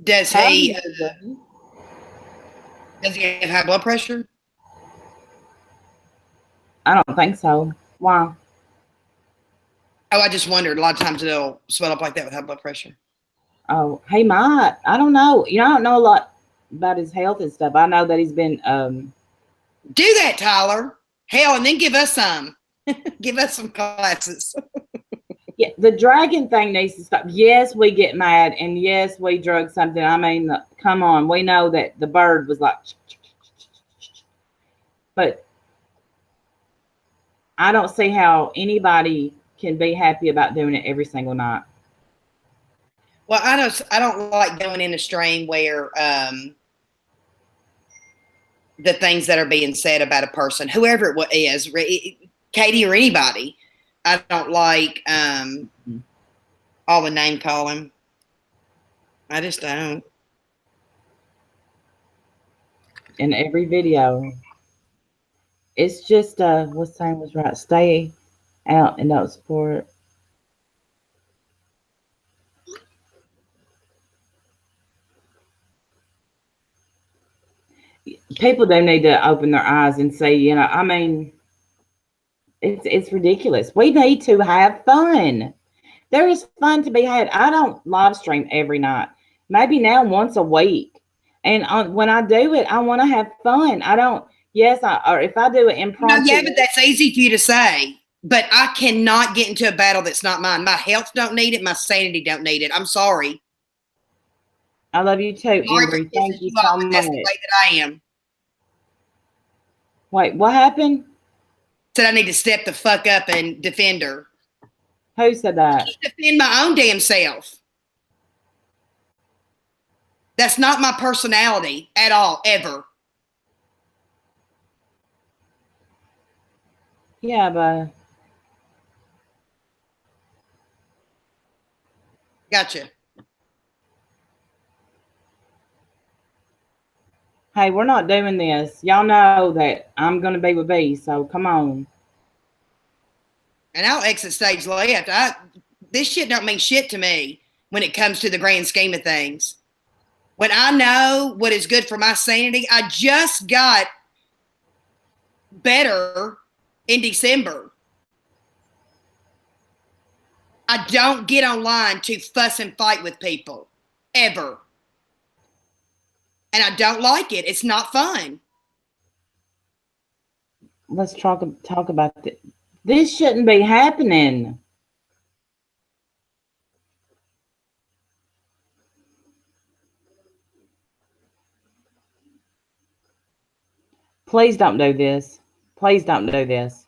Does How he does it? does he have high blood pressure? I don't think so. Why? Oh, I just wondered. A lot of times they'll swell up like that with high blood pressure. Oh, he might. I don't know. I don't know a lot about his health and stuff. I know that he's been Do that, Tyler. Hell, and then give us some. Give us some classes. Yeah, the dragon thing needs to stop. Yes, we get mad, and yes, we drug something. I mean, come on. We know that the bird was like, but I don't see how anybody can be happy about doing it every single night. Well, I don't like going in a stream where the things that are being said about a person, whoever it is, Katie or anybody, I don't like all the name calling. I just don't. In every video, it's just what's saying was right. Stay out and don't support. People do need to open their eyes and see. I mean, it's ridiculous. We need to have fun. There is fun to be had. I don't live stream every night. Maybe now once a week. And when I do it, I want to have fun. I don't. Yes, or if I do it impromptu. Yeah, but that's easy for you to say. But I cannot get into a battle that's not mine. My health don't need it. My sanity don't need it. I'm sorry. I love you too, Embry. Thank you so much. That's the way that I am. Wait, what happened? Said I need to step the fuck up and defend her. Who said that? I can't defend my own damn self. That's not my personality at all, ever. Yeah, but Gotcha. Hey, we're not doing this. Y'all know that I'm going to be with B, so come on. And I'll exit stage left. This shit don't mean shit to me when it comes to the grand scheme of things. When I know what is good for my sanity, I just got better in December. I don't get online to fuss and fight with people, ever. And I don't like it. It's not fun. Let's talk about this. This shouldn't be happening. Please don't do this. Please don't do this.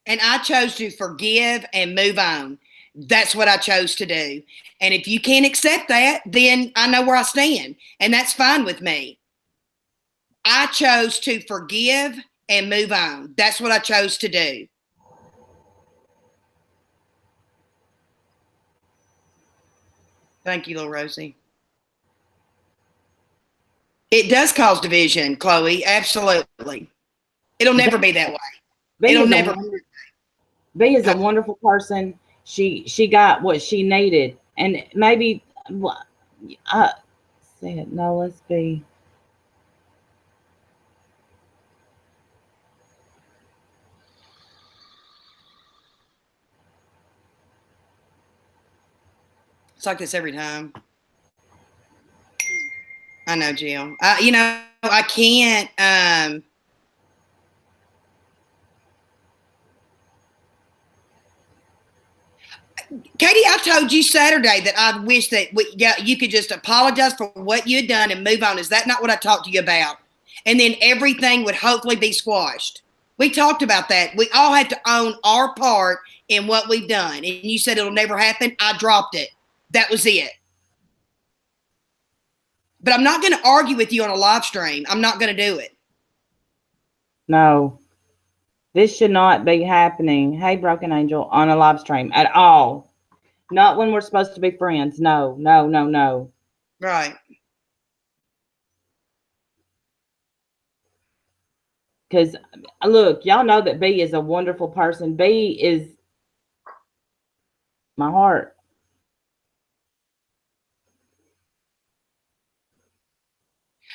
And I chose to forgive and move on. That's what I chose to do. And if you can't accept that, then I know where I stand. And that's fine with me. I chose to forgive and move on. That's what I chose to do. Thank you, little Rosie. It does cause division, Chloe. Absolutely. It'll never be that way. It'll never. B is a wonderful person. She got what she needed, and maybe I said no. Let's be. It's like this every time. I know, Jill. I can't. Katie, I told you Saturday that I wish that you could just apologize for what you had done and move on. Is that not what I talked to you about? And then everything would hopefully be squashed. We talked about that. We all had to own our part in what we've done. And you said it'll never happen. I dropped it. That was it. But I'm not going to argue with you on a live stream. I'm not going to do it. No. This should not be happening. Hey, Broken Angel, on a live stream at all. Not when we're supposed to be friends. No, no, no, no. Right. Because, look, y'all know that B is a wonderful person. B is my heart.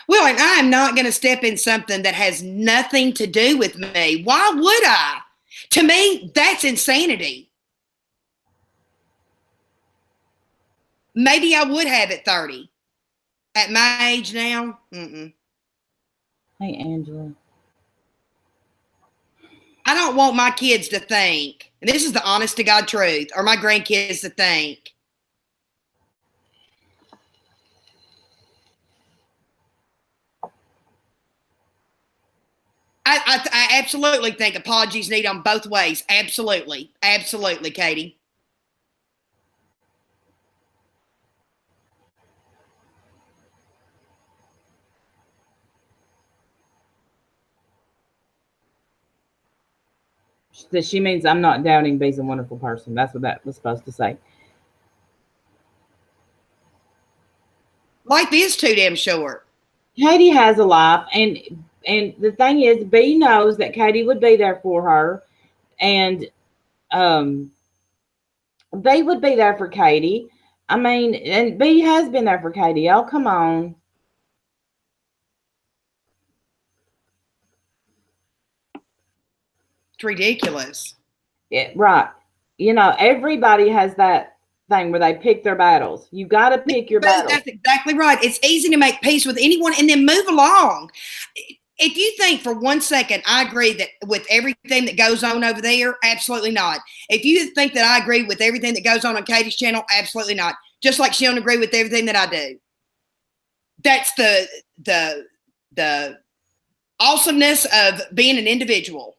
Well, and I am not going to step in something that has nothing to do with me. Why would I? To me, that's insanity. Maybe I would have at 30. At my age now, mm-mm. Hey, Angela. I don't want my kids to think, and this is the honest to God truth, or my grandkids to think, I absolutely think apologies need on both ways. Absolutely. Absolutely, Katie. She means I'm not doubting B's a wonderful person. That's what that was supposed to say. Life is too damn short. Katie has a life, and the thing is, B knows that Katie would be there for her, and B would be there for Katie. I mean, and B has been there for Katie. Oh, come on. It's ridiculous. Right. You know, everybody has that thing where they pick their battles. You got to pick your battles. That's exactly right. It's easy to make peace with anyone and then move along. If you think for 1 second I agree that with everything that goes on over there, absolutely not. If you think that I agree with everything that goes on Katie's channel, absolutely not. Just like she don't agree with everything that I do. That's the awesomeness of being an individual.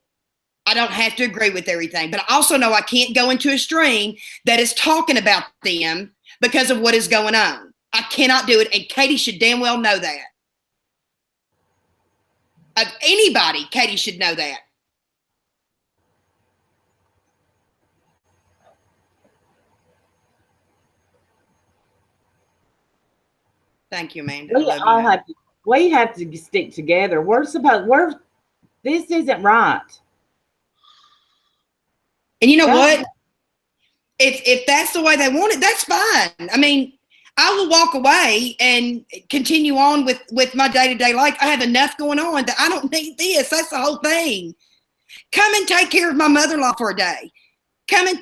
I don't have to agree with everything, but I also know I can't go into a stream that is talking about them because of what is going on. I cannot do it, and Katie should damn well know that. Of anybody, Katie should know that. Thank you, Amanda. We have to stick together. This isn't right. And you know what? If that's the way they want it, that's fine. I mean, I will walk away and continue on with my day-to-day life. I have enough going on that I don't need this. That's the whole thing. Come and take care of my mother-in-law for a day. Come and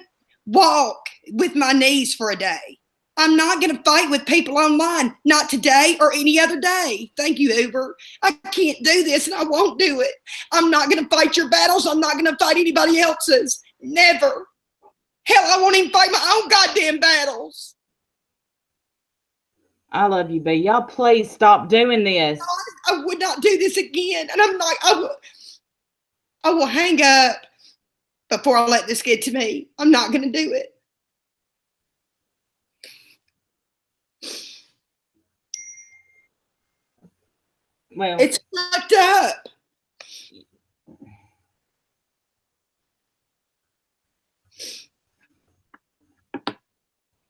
walk with my niece for a day. I'm not going to fight with people online. Not today or any other day. Thank you, Uber. I can't do this and I won't do it. I'm not going to fight your battles. I'm not going to fight anybody else's. Never. Hell, I won't even fight my own goddamn battles. I love you, B. Y'all please stop doing this. I would not do this again. And I'm like, I will hang up before I let this get to me. I'm not going to do it. Well, it's fucked up.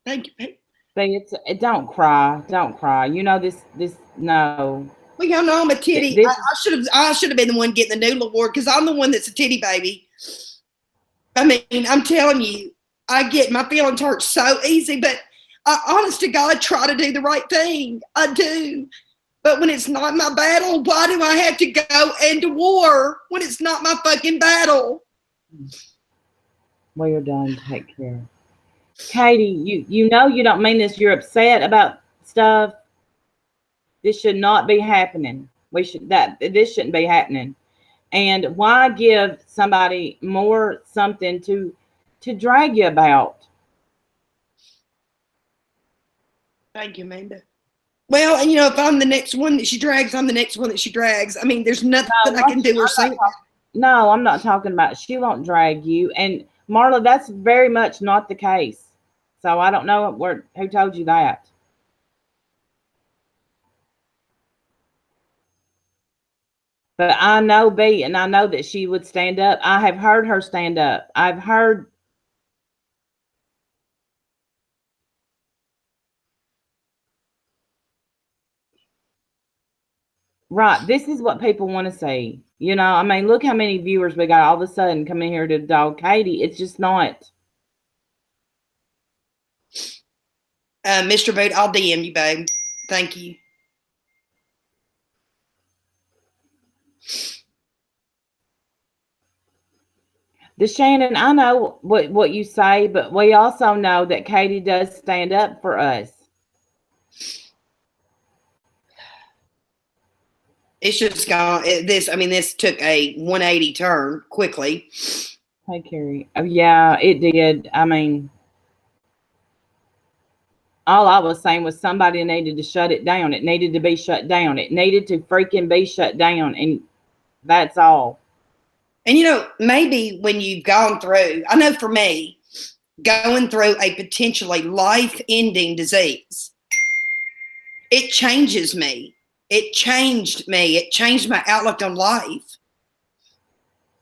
Thank you, babe. But don't cry. You know this. No. Well, y'all know I'm a titty. I should have been the one getting the noodle award because I'm the one that's a titty baby. I mean, I'm telling you, I get my feelings hurt so easy, but I, honest to God, try to do the right thing. I do. But when it's not my battle, why do I have to go into war when it's not my fucking battle? Well, you're done. Take care. Katie, you know you don't mean this. You're upset about stuff. This should not be happening. This shouldn't be happening. And why give somebody more something to drag you about? Thank you, Amanda. Well, and if I'm the next one that she drags, I'm the next one that she drags. I mean, there's nothing I can do or say. No, I'm not talking about she won't drag you. And Marla, that's very much not the case. So I don't know who told you that. But I know B, and I know that she would stand up. I have heard her stand up. I've heard. Right. This is what people want to see. I mean, look how many viewers we got all of a sudden coming here to dog Katie. It's just not. Mr. Boot, I'll DM you, babe. Thank you. Shannon, I know what you say, but we also know that Katie does stand up for us. It's just gone. This took a 180 turn quickly. Hey, Carrie. Oh, yeah, it did. I mean, all I was saying was somebody needed to shut it down. It needed to be shut down. It needed to freaking be shut down. And that's all. And, maybe when you've gone through, I know for me, going through a potentially life-ending disease, it changes me. It changed me. It changed my outlook on life.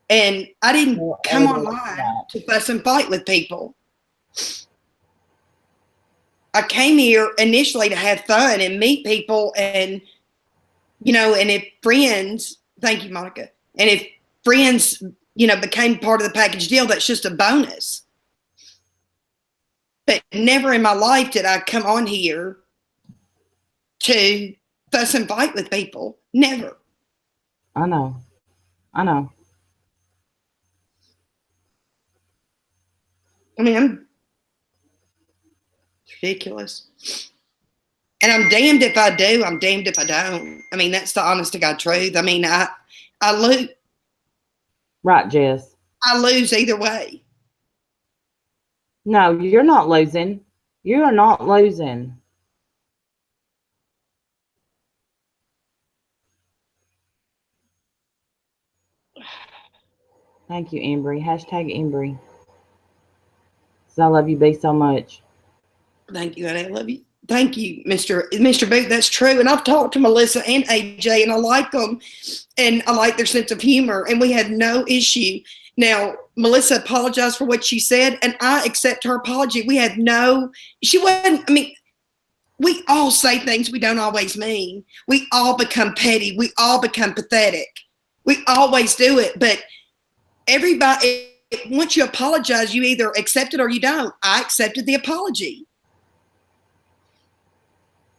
And I didn't come online to fuss and fight with people. I came here initially to have fun and meet people and if friends, thank you, Monica, and if friends, became part of the package deal, that's just a bonus. But never in my life did I come on here to fuss and fight with people. Never. I know. I mean, it's ridiculous. And I'm damned if I do. I'm damned if I don't. I mean, that's the honest to God truth. I mean, I lose. Right, Jess. I lose either way. No, you're not losing. You are not losing. Thank you, Embry. Hashtag Embry. I love you, B, so much. Thank you, and I love you. Thank you, Mr. Boot. That's true. And I've talked to Melissa and AJ, and I like them, and I like their sense of humor, and we had no issue. Now, Melissa apologized for what she said, and I accept her apology. She wasn't, we all say things we don't always mean. We all become petty. We all become pathetic. We always do it. But everybody, once you apologize, you either accept it or you don't. I accepted the apology.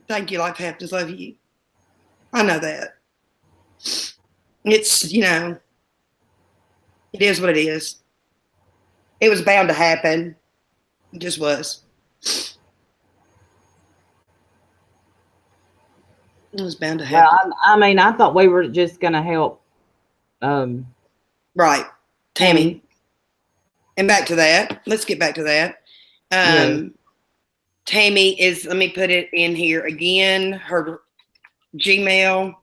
Thank you, Life Happens. Love you. I know that. It's, it is what it is. It was bound to happen. It just was. It was bound to happen. Well, I thought we were just going to help. Right. Tammy. And back to that. Let's get back to that. Yeah. Tammy is, let me put it in here again, her Gmail.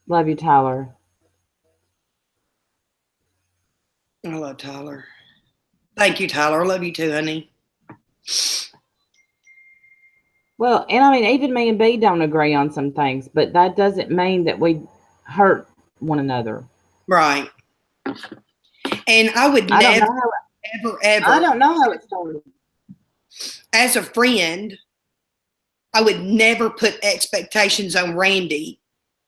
Love you, Tyler. I love Tyler. Thank you, Tyler. I love you too, honey. Well, and even me and B don't agree on some things, but that doesn't mean that we hurt one another. Right. And I would never, ever. I don't know how it started. As a friend, I would never put expectations on Randy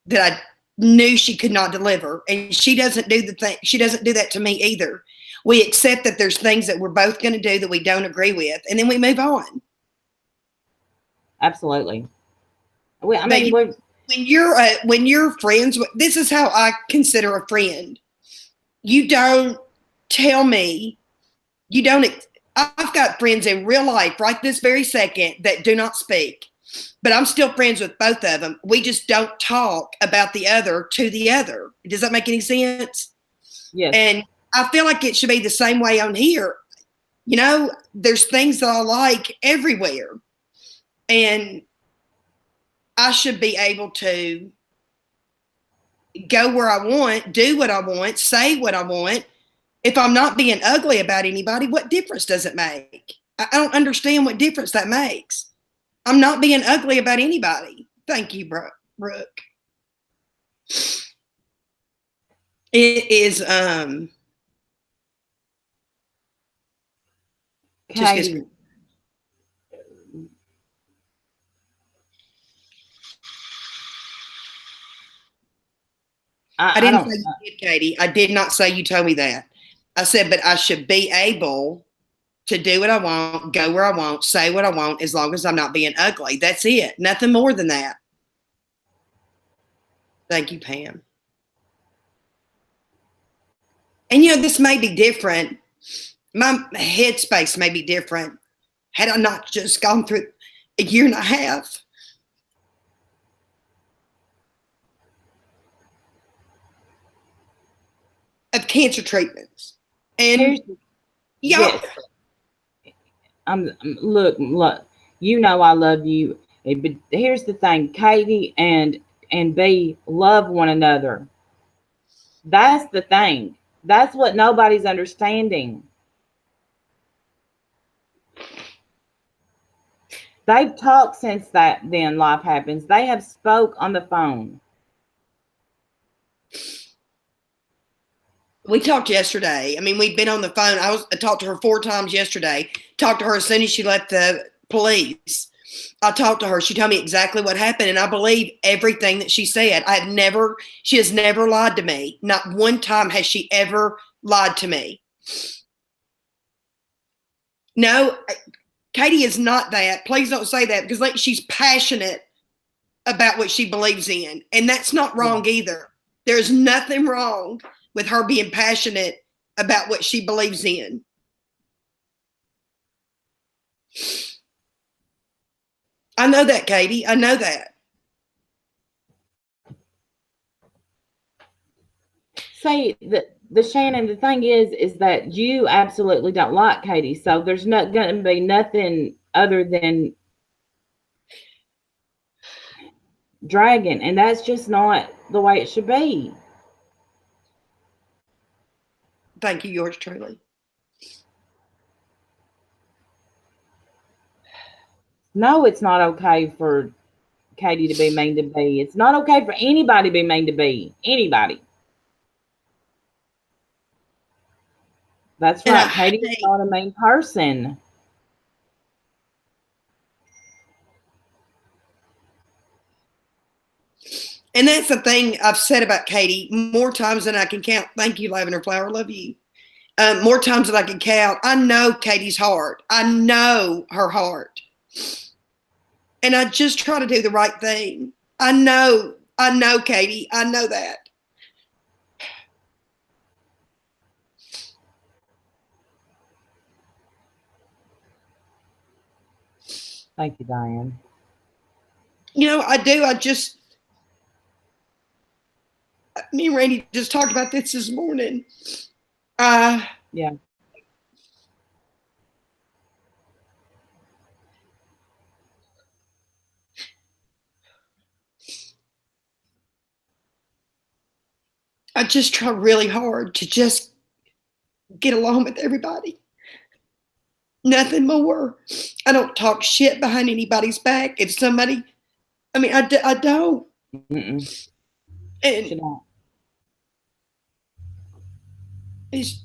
that I knew she could not deliver. And she doesn't do she doesn't do that to me either. We accept that there's things that we're both going to do that we don't agree with, and then we move on. Absolutely. When you're friends, this is how I consider a friend. You don't tell me, I've got friends in real life right this very second that do not speak, but I'm still friends with both of them. We just don't talk about the other to the other. Does that make any sense? Yes. And I feel like it should be the same way on here. You know, there's things that I like everywhere. And I should be able to go where I want, do what I want, say what I want. If I'm not being ugly about anybody, what difference does it make? I don't understand what difference that makes. I'm not being ugly about anybody. Thank you, Brooke. It is just gets. Katie, I I didn't don't. say you did, Katie. I did not say you told me that. I said, but I should be able to do what I want, go where I want, say what I want, as long as I'm not being ugly. That's it. Nothing more than that. Thank you, Pam. And you know, this may be different. My headspace may be different had I not just gone through a year and a half of cancer treatments. And Yes. Look, you know I love you. But here's the thing, Katie and B love one another. That's the thing. That's what nobody's understanding. They've talked since then life happens. They have spoke on the phone. we talked yesterday. I mean, we've been on the phone. I talked to her 4 times yesterday. Talked to her as soon as she left the police. I talked to her. She told me exactly what happened, and I believe everything that she said. She has never lied to me. Not one time has she ever lied to me. No, Katie is not that. Please don't say that, because like, she's passionate about what she believes in, and that's not wrong either. There's nothing wrong with her being passionate about what she believes in. I know that, Katie. I know that. See, the Shannon, the thing is that you absolutely don't like Katie, so there's not going to be nothing other than dragon, and that's just not the way it should be. Thank you, yours truly. No, it's not okay for Katie to be mean to B. It's not okay for anybody to be mean to B. Anybody. That's right. Katie is not a mean person. And that's the thing I've said about Katie more times than I can count. Thank you, Lavender Flower. Love you. More times than I can count. I know Katie's heart. I know her heart. And I just try to do the right thing. I know, Katie. I know that. Thank you, Diane. You know, I do. Me and Randy just talked about this morning. Yeah. I just try really hard to just get along with everybody. Nothing more. I don't talk shit behind anybody's back. If somebody, I mean, I don't. Mm-mm. And She don't. it's,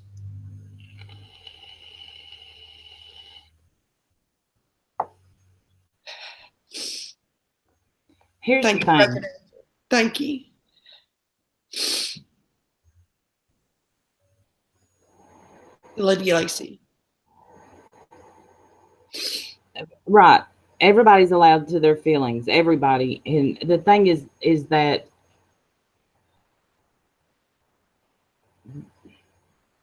Here's the thing. Thank you. Love you, Lacey. Right. Everybody's allowed to their feelings. Everybody. And the thing is that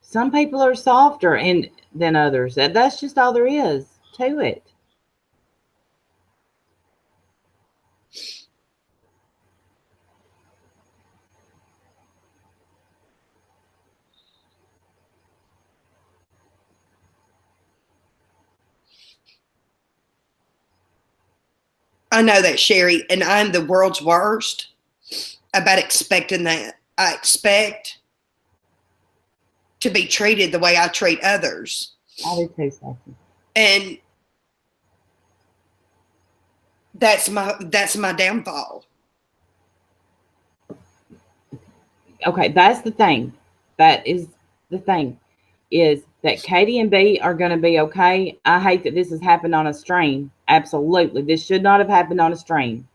Some people are softer and than others. That's just all there is to it. I know that, Sherry, and I'm the world's worst about expecting that. I expect to be treated the way I treat others. I do too, Sophie. And that's my downfall. Okay, that's the thing. That is the thing. Is that Katie and B are going to be okay? I hate that this has happened on a stream. Absolutely, this should not have happened on a stream.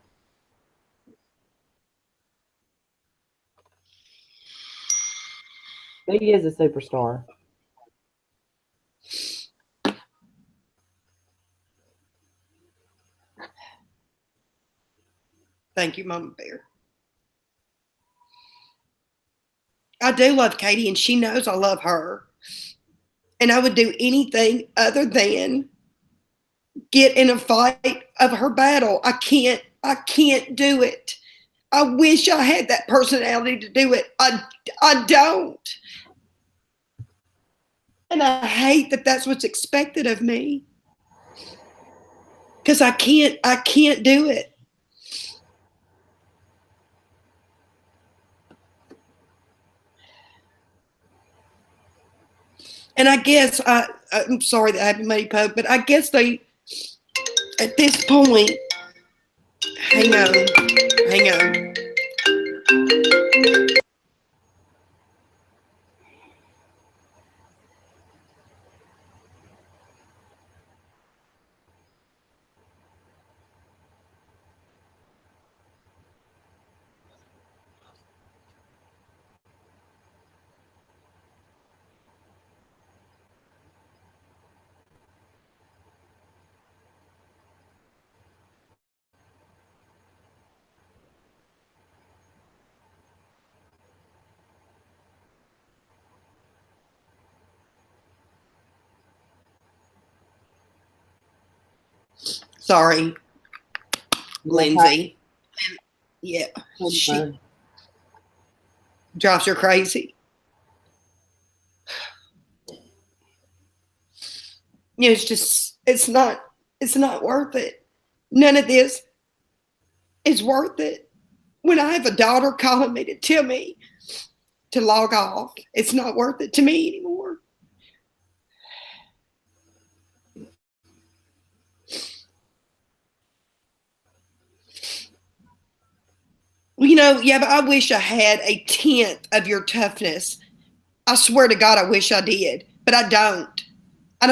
B is a superstar. Thank you, Mama Bear. I do love Katie, and she knows I love her. And I would do anything other than get in a fight of her battle. I can't do it. I wish I had that personality to do it. I don't. And I hate that that's what's expected of me. Because I can't do it. And I guess I'm sorry that I haven't made Pope, but I guess they, at this point, hang on. Sorry, Lindsay. Yeah, she drives her crazy. You know, it's not worth it. None of this is worth it. When I have a daughter calling me to tell me to log off, it's not worth it to me anymore. You know, yeah, but I wish I had a tenth of your toughness. I swear to God, I wish I did, but I don't. I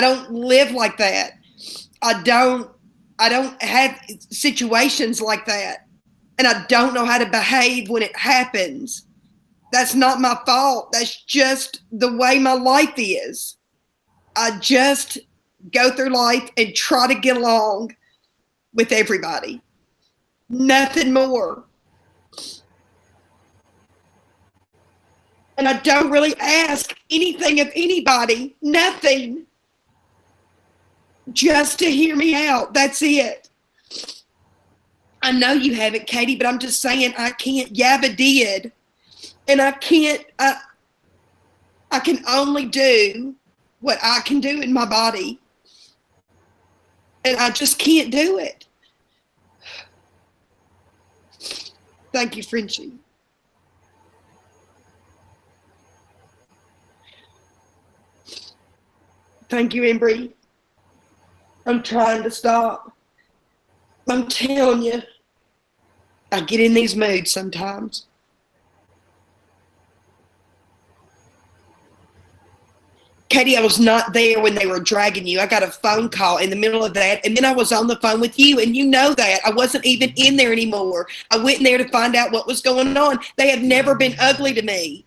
don't live like that. I don't have situations like that. And I don't know how to behave when it happens. That's not my fault. That's just the way my life is. I just go through life and try to get along with everybody. Nothing more. And I don't really ask anything of anybody. Nothing. Just to hear me out. That's it. I know you haven't, Katie, but I'm just saying I can't. Yabba did. And I can't. I can only do what I can do in my body. And I just can't do it. Thank you, Frenchie. Thank you, Embry. I'm trying to stop. I'm telling you, I get in these moods sometimes. Katie, I was not there when they were dragging you. I got a phone call in the middle of that, and then I was on the phone with you, and you know that. I wasn't even in there anymore. I went in there to find out what was going on. They have never been ugly to me.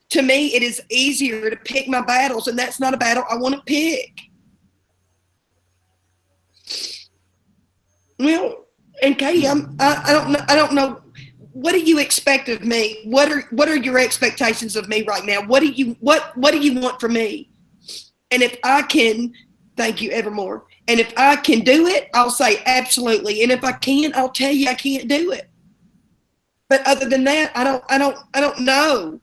To me, it is easier to pick my battles, and that's not a battle I want to pick. Well, and Katie, I don't know what do you expect of me? What are your expectations of me right now? What do you want from me? And if I can, thank you, Evermore. And if I can do it, I'll say absolutely. And if I can't, I'll tell you I can't do it. But other than that, I don't know.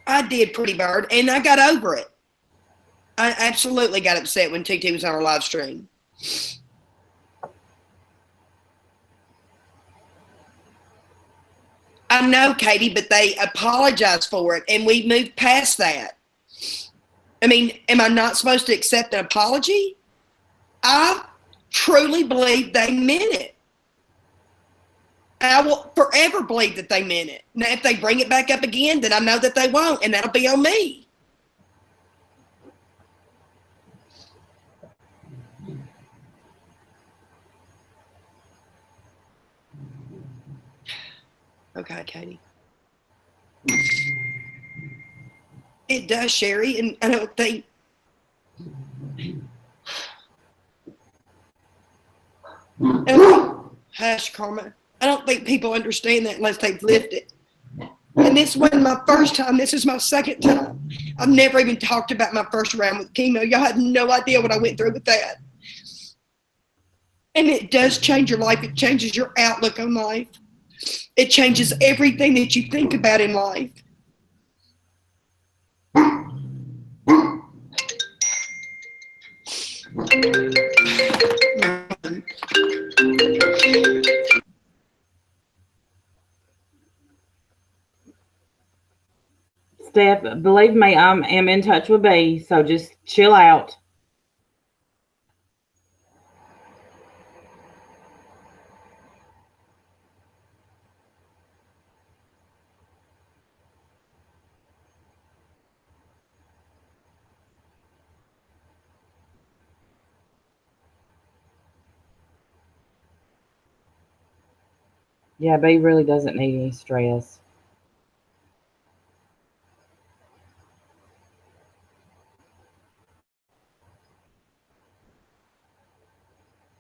I did, Pretty Bird, and I got over it. I absolutely got upset when TT was on our live stream. I know, Katie, but they apologized for it, and we moved past that. I mean, am I not supposed to accept an apology? I truly believe they meant it. I will forever believe that they meant it. Now, if they bring it back up again, then I know that they won't, and that'll be on me. Okay, Katie. It does, Sherry, and I don't think. Hush, Karma. I don't think people understand that unless they've lived it. And this wasn't my first time. This is my second time. I've never even talked about my first round with chemo. Y'all had no idea what I went through with that. And it does change your life. It changes your outlook on life. It changes everything that you think about in life. Steph, believe me, I am in touch with B, so just chill out. Yeah, B really doesn't need any stress.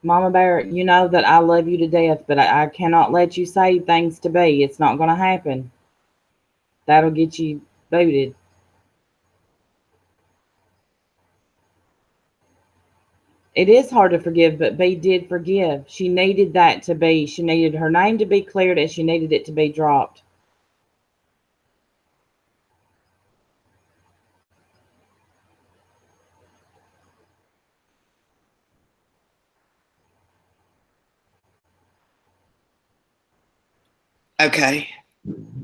Mama Bear, you know that I love you to death, but I cannot let you say things to B. It's not going to happen. That'll get you booted. It is hard to forgive, but B did forgive. She needed that to be. She needed her name to be cleared, and she needed it to be dropped. Okay.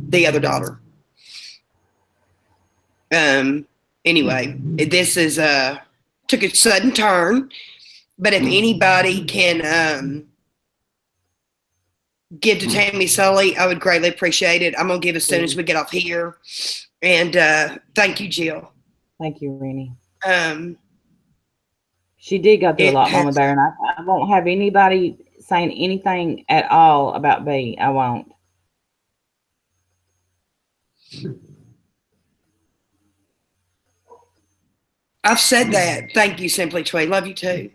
The other daughter. Anyway, this is took a sudden turn, but if anybody can give to Tammy Sully, I would greatly appreciate it. I'm gonna give as soon as we get off here. And thank you, Jill. Thank you, Rennie. She did go through a lot, Mama Bear, and I won't have anybody saying anything at all about B. I won't. I've said that. Thank you, Simply Twee. Love you too.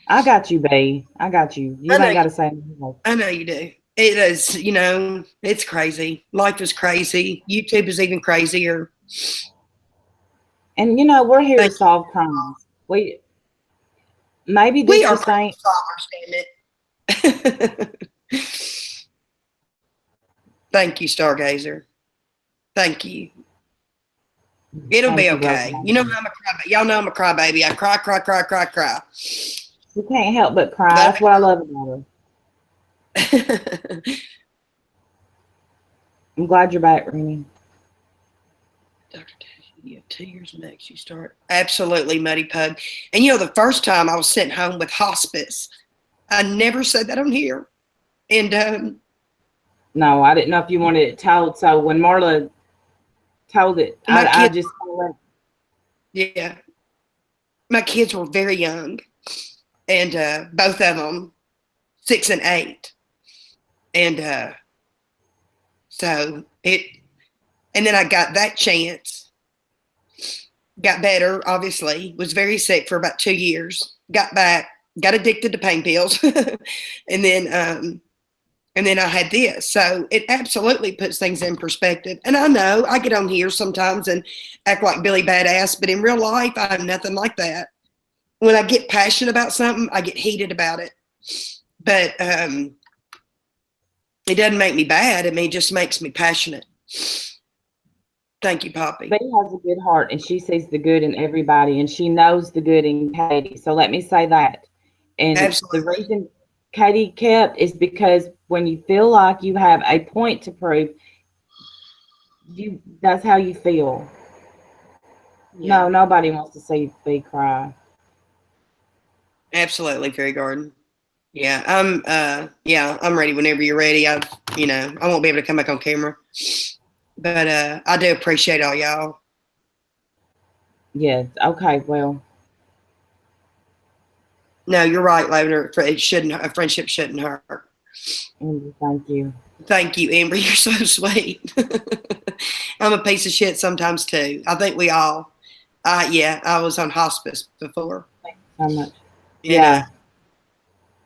I got you, B. I got you. You ain't got to say anything. I know you do. It is, you know, it's crazy. Life is crazy. YouTube is even crazier. And you know, we're here to solve crimes. Maybe this are just ain't solvers, damn it. Thank you, Stargazer. Thank you. It'll be okay. You know I'm a crybaby. Y'all know I'm a crybaby. I cry. You can't help but cry. That's what I love about her. I'm glad you're back, Rennie. Dr. You have 2 years next. You start. Absolutely, Muddy Pug. And you know, the first time I was sent home with hospice, I never said that on here. And no, I didn't know if you wanted it told. So when Marla told it, I just yeah. My kids were very young, and both of them 6 and 8, and so it. And then I got that chance got better, obviously, was very sick for about 2 years, got back, got addicted to pain pills. and then, and then I had this. So it absolutely puts things in perspective. And I know I get on here sometimes and act like Billy Badass, but in real life, I'm nothing like that. When I get passionate about something, I get heated about it. But it doesn't make me bad. I mean, it just makes me passionate. Thank you, Poppy. Bea has a good heart and she sees the good in everybody and she knows the good in Katie. So let me say that. And the Absolutely. reason Katie kept is because when you feel like you have a point to prove, that's how you feel. Yeah. No, nobody wants to see Bea cry. Absolutely, Fairy Garden. Yeah, I'm ready whenever you're ready. I won't be able to come back on camera. But I do appreciate all y'all. Yes. Okay. Well, No, you're right, Lavender. It shouldn't. A friendship shouldn't hurt. Andy, thank you. Thank you, Amber. You're so sweet. I'm a piece of shit sometimes too. I think we all. Yeah, I was on hospice before. Thank you so much. And Yeah.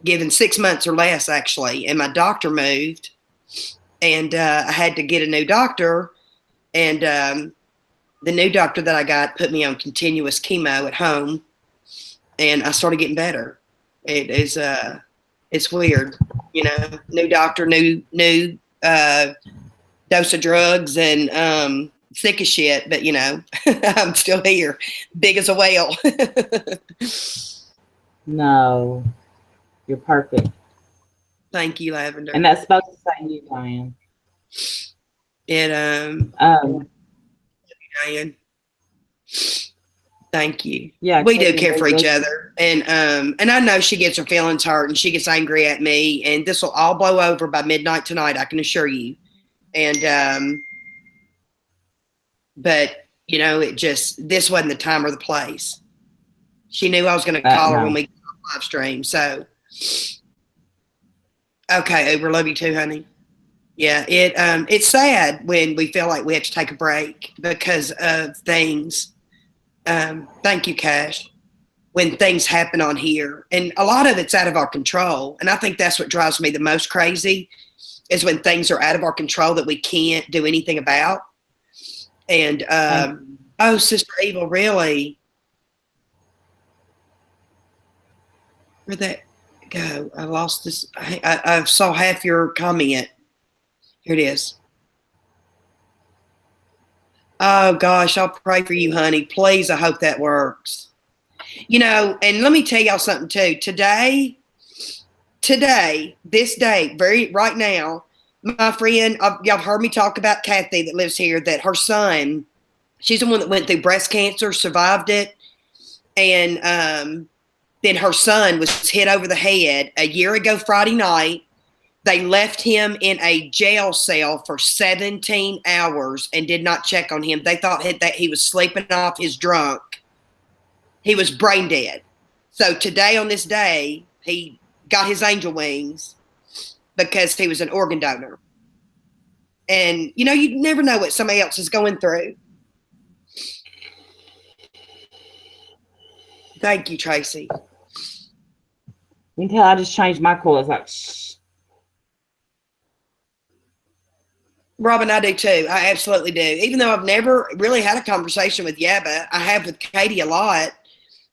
given 6 months or less, actually. And my doctor moved, and I had to get a new doctor. And the new doctor that I got put me on continuous chemo at home, and I started getting better. It is it's weird, new doctor, new dose of drugs, and sick as shit, but I'm still here, big as a whale. No, you're perfect. Thank you, Lavender. And that's supposed to say you, Diane. It Um, Diane. Thank you. yeah, We do Katie and care Bea for each both. other, and I know she gets her feelings hurt and she gets angry at me, and this will all blow over by midnight tonight. I can assure you. And but it just this wasn't the time or the place. She knew I was going to call her when No. we live stream. So okay, Uber, love you too, honey. Yeah, it's sad when we feel like we have to take a break because of things. Thank you, Cash. When things happen on here, and a lot of it's out of our control, and I think that's what drives me the most crazy is when things are out of our control that we can't do anything about. And oh, Sister Evil, really? Where'd that go? I lost this. I saw half your comment. Here it is. Oh gosh, I'll pray for you, honey. Please, I hope that works. And let me tell y'all something too. Today, this day, right now, my friend, y'all heard me talk about Kathy that lives here, that her son, she's the one that went through breast cancer, survived it. And then her son was hit over the head a year ago Friday night. They left him in a jail cell for 17 hours and did not check on him. They thought that he was sleeping off his drunk. He was brain dead. So today, on this day, he got his angel wings because he was an organ donor. And, you never know what somebody else is going through. Thank you, Tracy. Until I just changed my coil. It's like, shh. Robin, I do too. I absolutely do. Even though I've never really had a conversation with Yaba, I have with Katie a lot.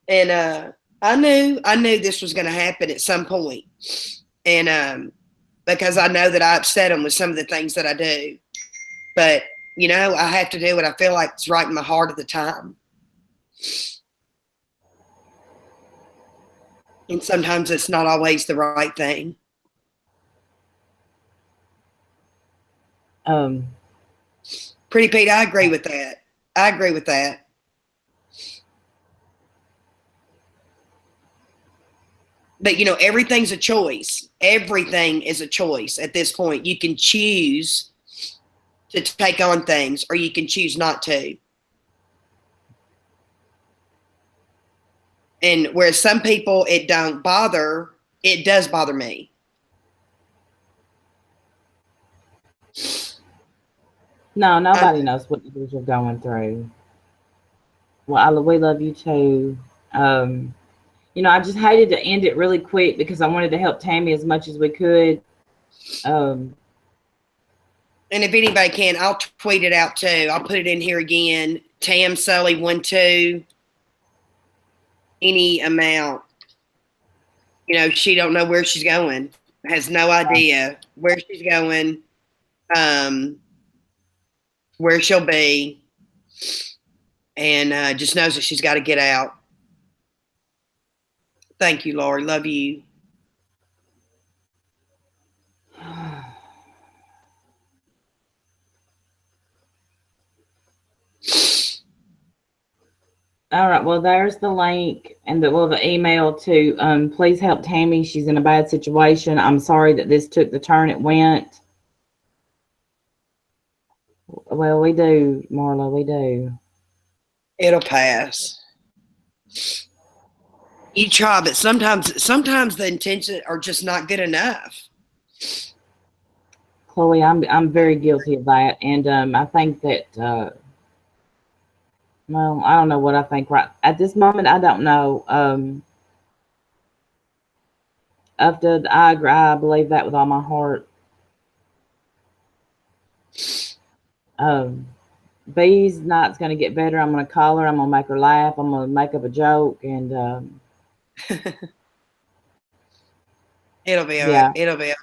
And I knew this was going to happen at some point. And because I know that I upset him with some of the things that I do. But, I have to do what I feel like is right in my heart at the time. And sometimes it's not always the right thing. Pretty Pete, I agree with that. I agree with that. But, everything's a choice. Everything is a choice at this point. You can choose to take on things or you can choose not to. And whereas some people, it don't bother, it does bother me. No, nobody knows what you're going through. Well, we love you too. I just hated to end it really quick because I wanted to help Tammy as much as we could. Um, And if anybody can, I'll tweet it out too. I'll put it in here again. Tam Sully 12, any amount. She don't know where she's going. Has no idea where she's going, where she'll be, and just knows that she's got to get out. Thank you, Lord. Love you. all right. Well, there's the link and the email to please help Tammy. She's in a bad situation. I'm sorry that this took the turn it went. Well, we do, Marla. We do. It'll pass. You try, but sometimes the intentions are just not good enough. Chloe, I'm very guilty of that, and I think that well, I don't know what I think right at this moment. I don't know. I agree. I believe that with all my heart. B's night's gonna get better. I'm gonna call her. I'm gonna make her laugh. I'm gonna make up a joke, and It'll be all yeah, right. It'll be all right.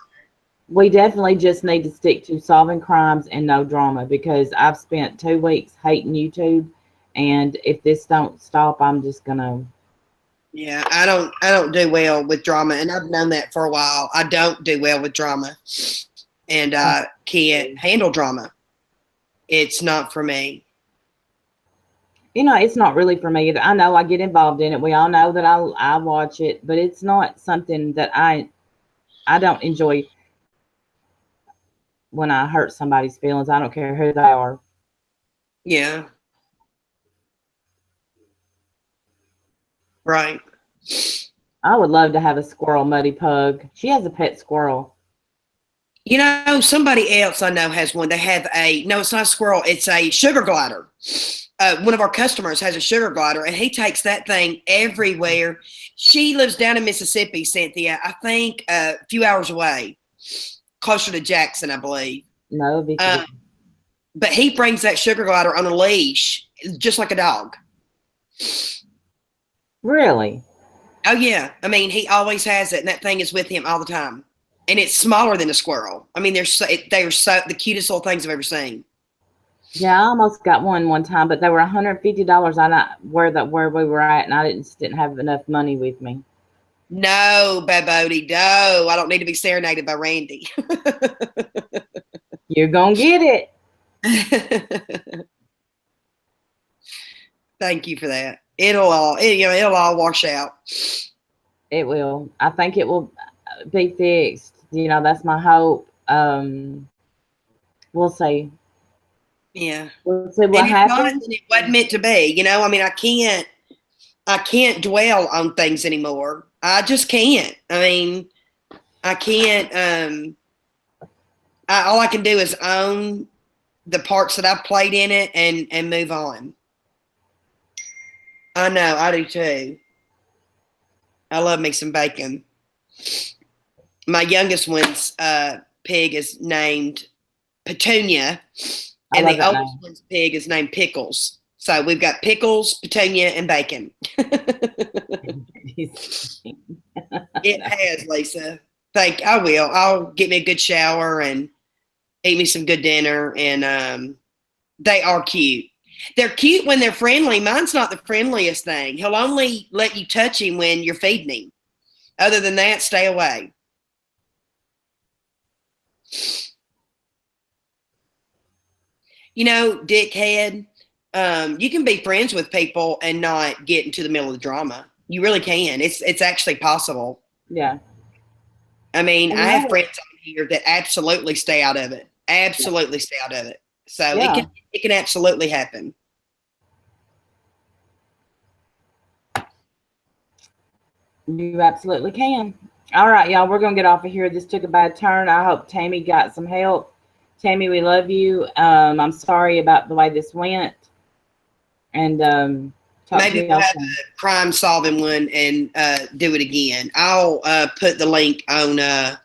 we definitely just need to stick to solving crimes and no drama because I've spent 2 weeks hating YouTube, and if this don't stop, I'm just gonna. Yeah, I don't do well with drama, and I've known that for a while. I don't do well with drama, and I can't handle drama. It's not for me. It's not really for me either. I know I get involved in it. We all know that I watch it, but it's not something that I don't enjoy when I hurt somebody's feelings. I don't care who they are. Yeah. Right. I would love to have a squirrel Muddy Pug. She has a pet squirrel. Somebody else I know has one. They have no, it's not a squirrel. It's a sugar glider. One of our customers has a sugar glider, and he takes that thing everywhere. She lives down in Mississippi, Cynthia. I think a few hours away, closer to Jackson, I believe. No, because But he brings that sugar glider on a leash, just like a dog. really? Oh, yeah. I mean, he always has it, and that thing is with him all the time. And it's smaller than a squirrel. I mean, they are so the cutest little things I've ever seen. Yeah, I almost got one time, but they were $150 on where we were at, and I didn't have enough money with me. No, Babody, no. I don't need to be serenaded by Randy. You're gonna get it. Thank you for that. It'll all wash out. It will. I think it will be fixed. That's my hope. We'll see. Yeah. We'll see what happens. It wasn't meant to be. I mean, I can't dwell on things anymore. I just can't. I mean, I can't. All I can do is own the parts that I've played in it and move on. I know, I do too. I love me some bacon. My youngest one's pig is named Petunia, and the oldest one's pig is named Pickles. So we've got Pickles, Petunia, and Bacon. It has, Lisa. I will. I'll get me a good shower and eat me some good dinner, and they are cute. They're cute when they're friendly. Mine's not the friendliest thing. He'll only let you touch him when you're feeding him. Other than that, stay away. Dickhead, you can be friends with people and not get into the middle of the drama. You really can. It's actually possible. Yeah. I mean, I have friends on here that absolutely stay out of it. Absolutely stay out of it. So yeah. it can absolutely happen. You absolutely can. All right, y'all, we're going to get off of here. This took a bad turn. I hope Tammy got some help. Tammy, we love you. I'm sorry about the way this went. And Talk to Maybe y'all we'll have soon. a crime solving one and do it again. I'll put the link on the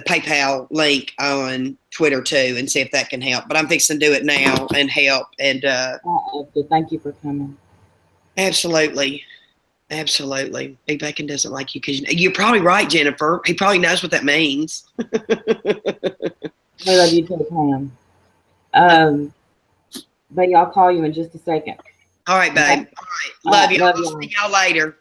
PayPal link on Twitter too, and see if that can help. But I'm fixing to do it now and help. And Thank you for coming. absolutely. Big Bacon doesn't like you because you're probably right, Jennifer. He probably knows what that means. We love you too, Pam. But y'all call you in just a second. All right, babe. Okay? All right. Love y'all. Love I'll y'all. see y'all later.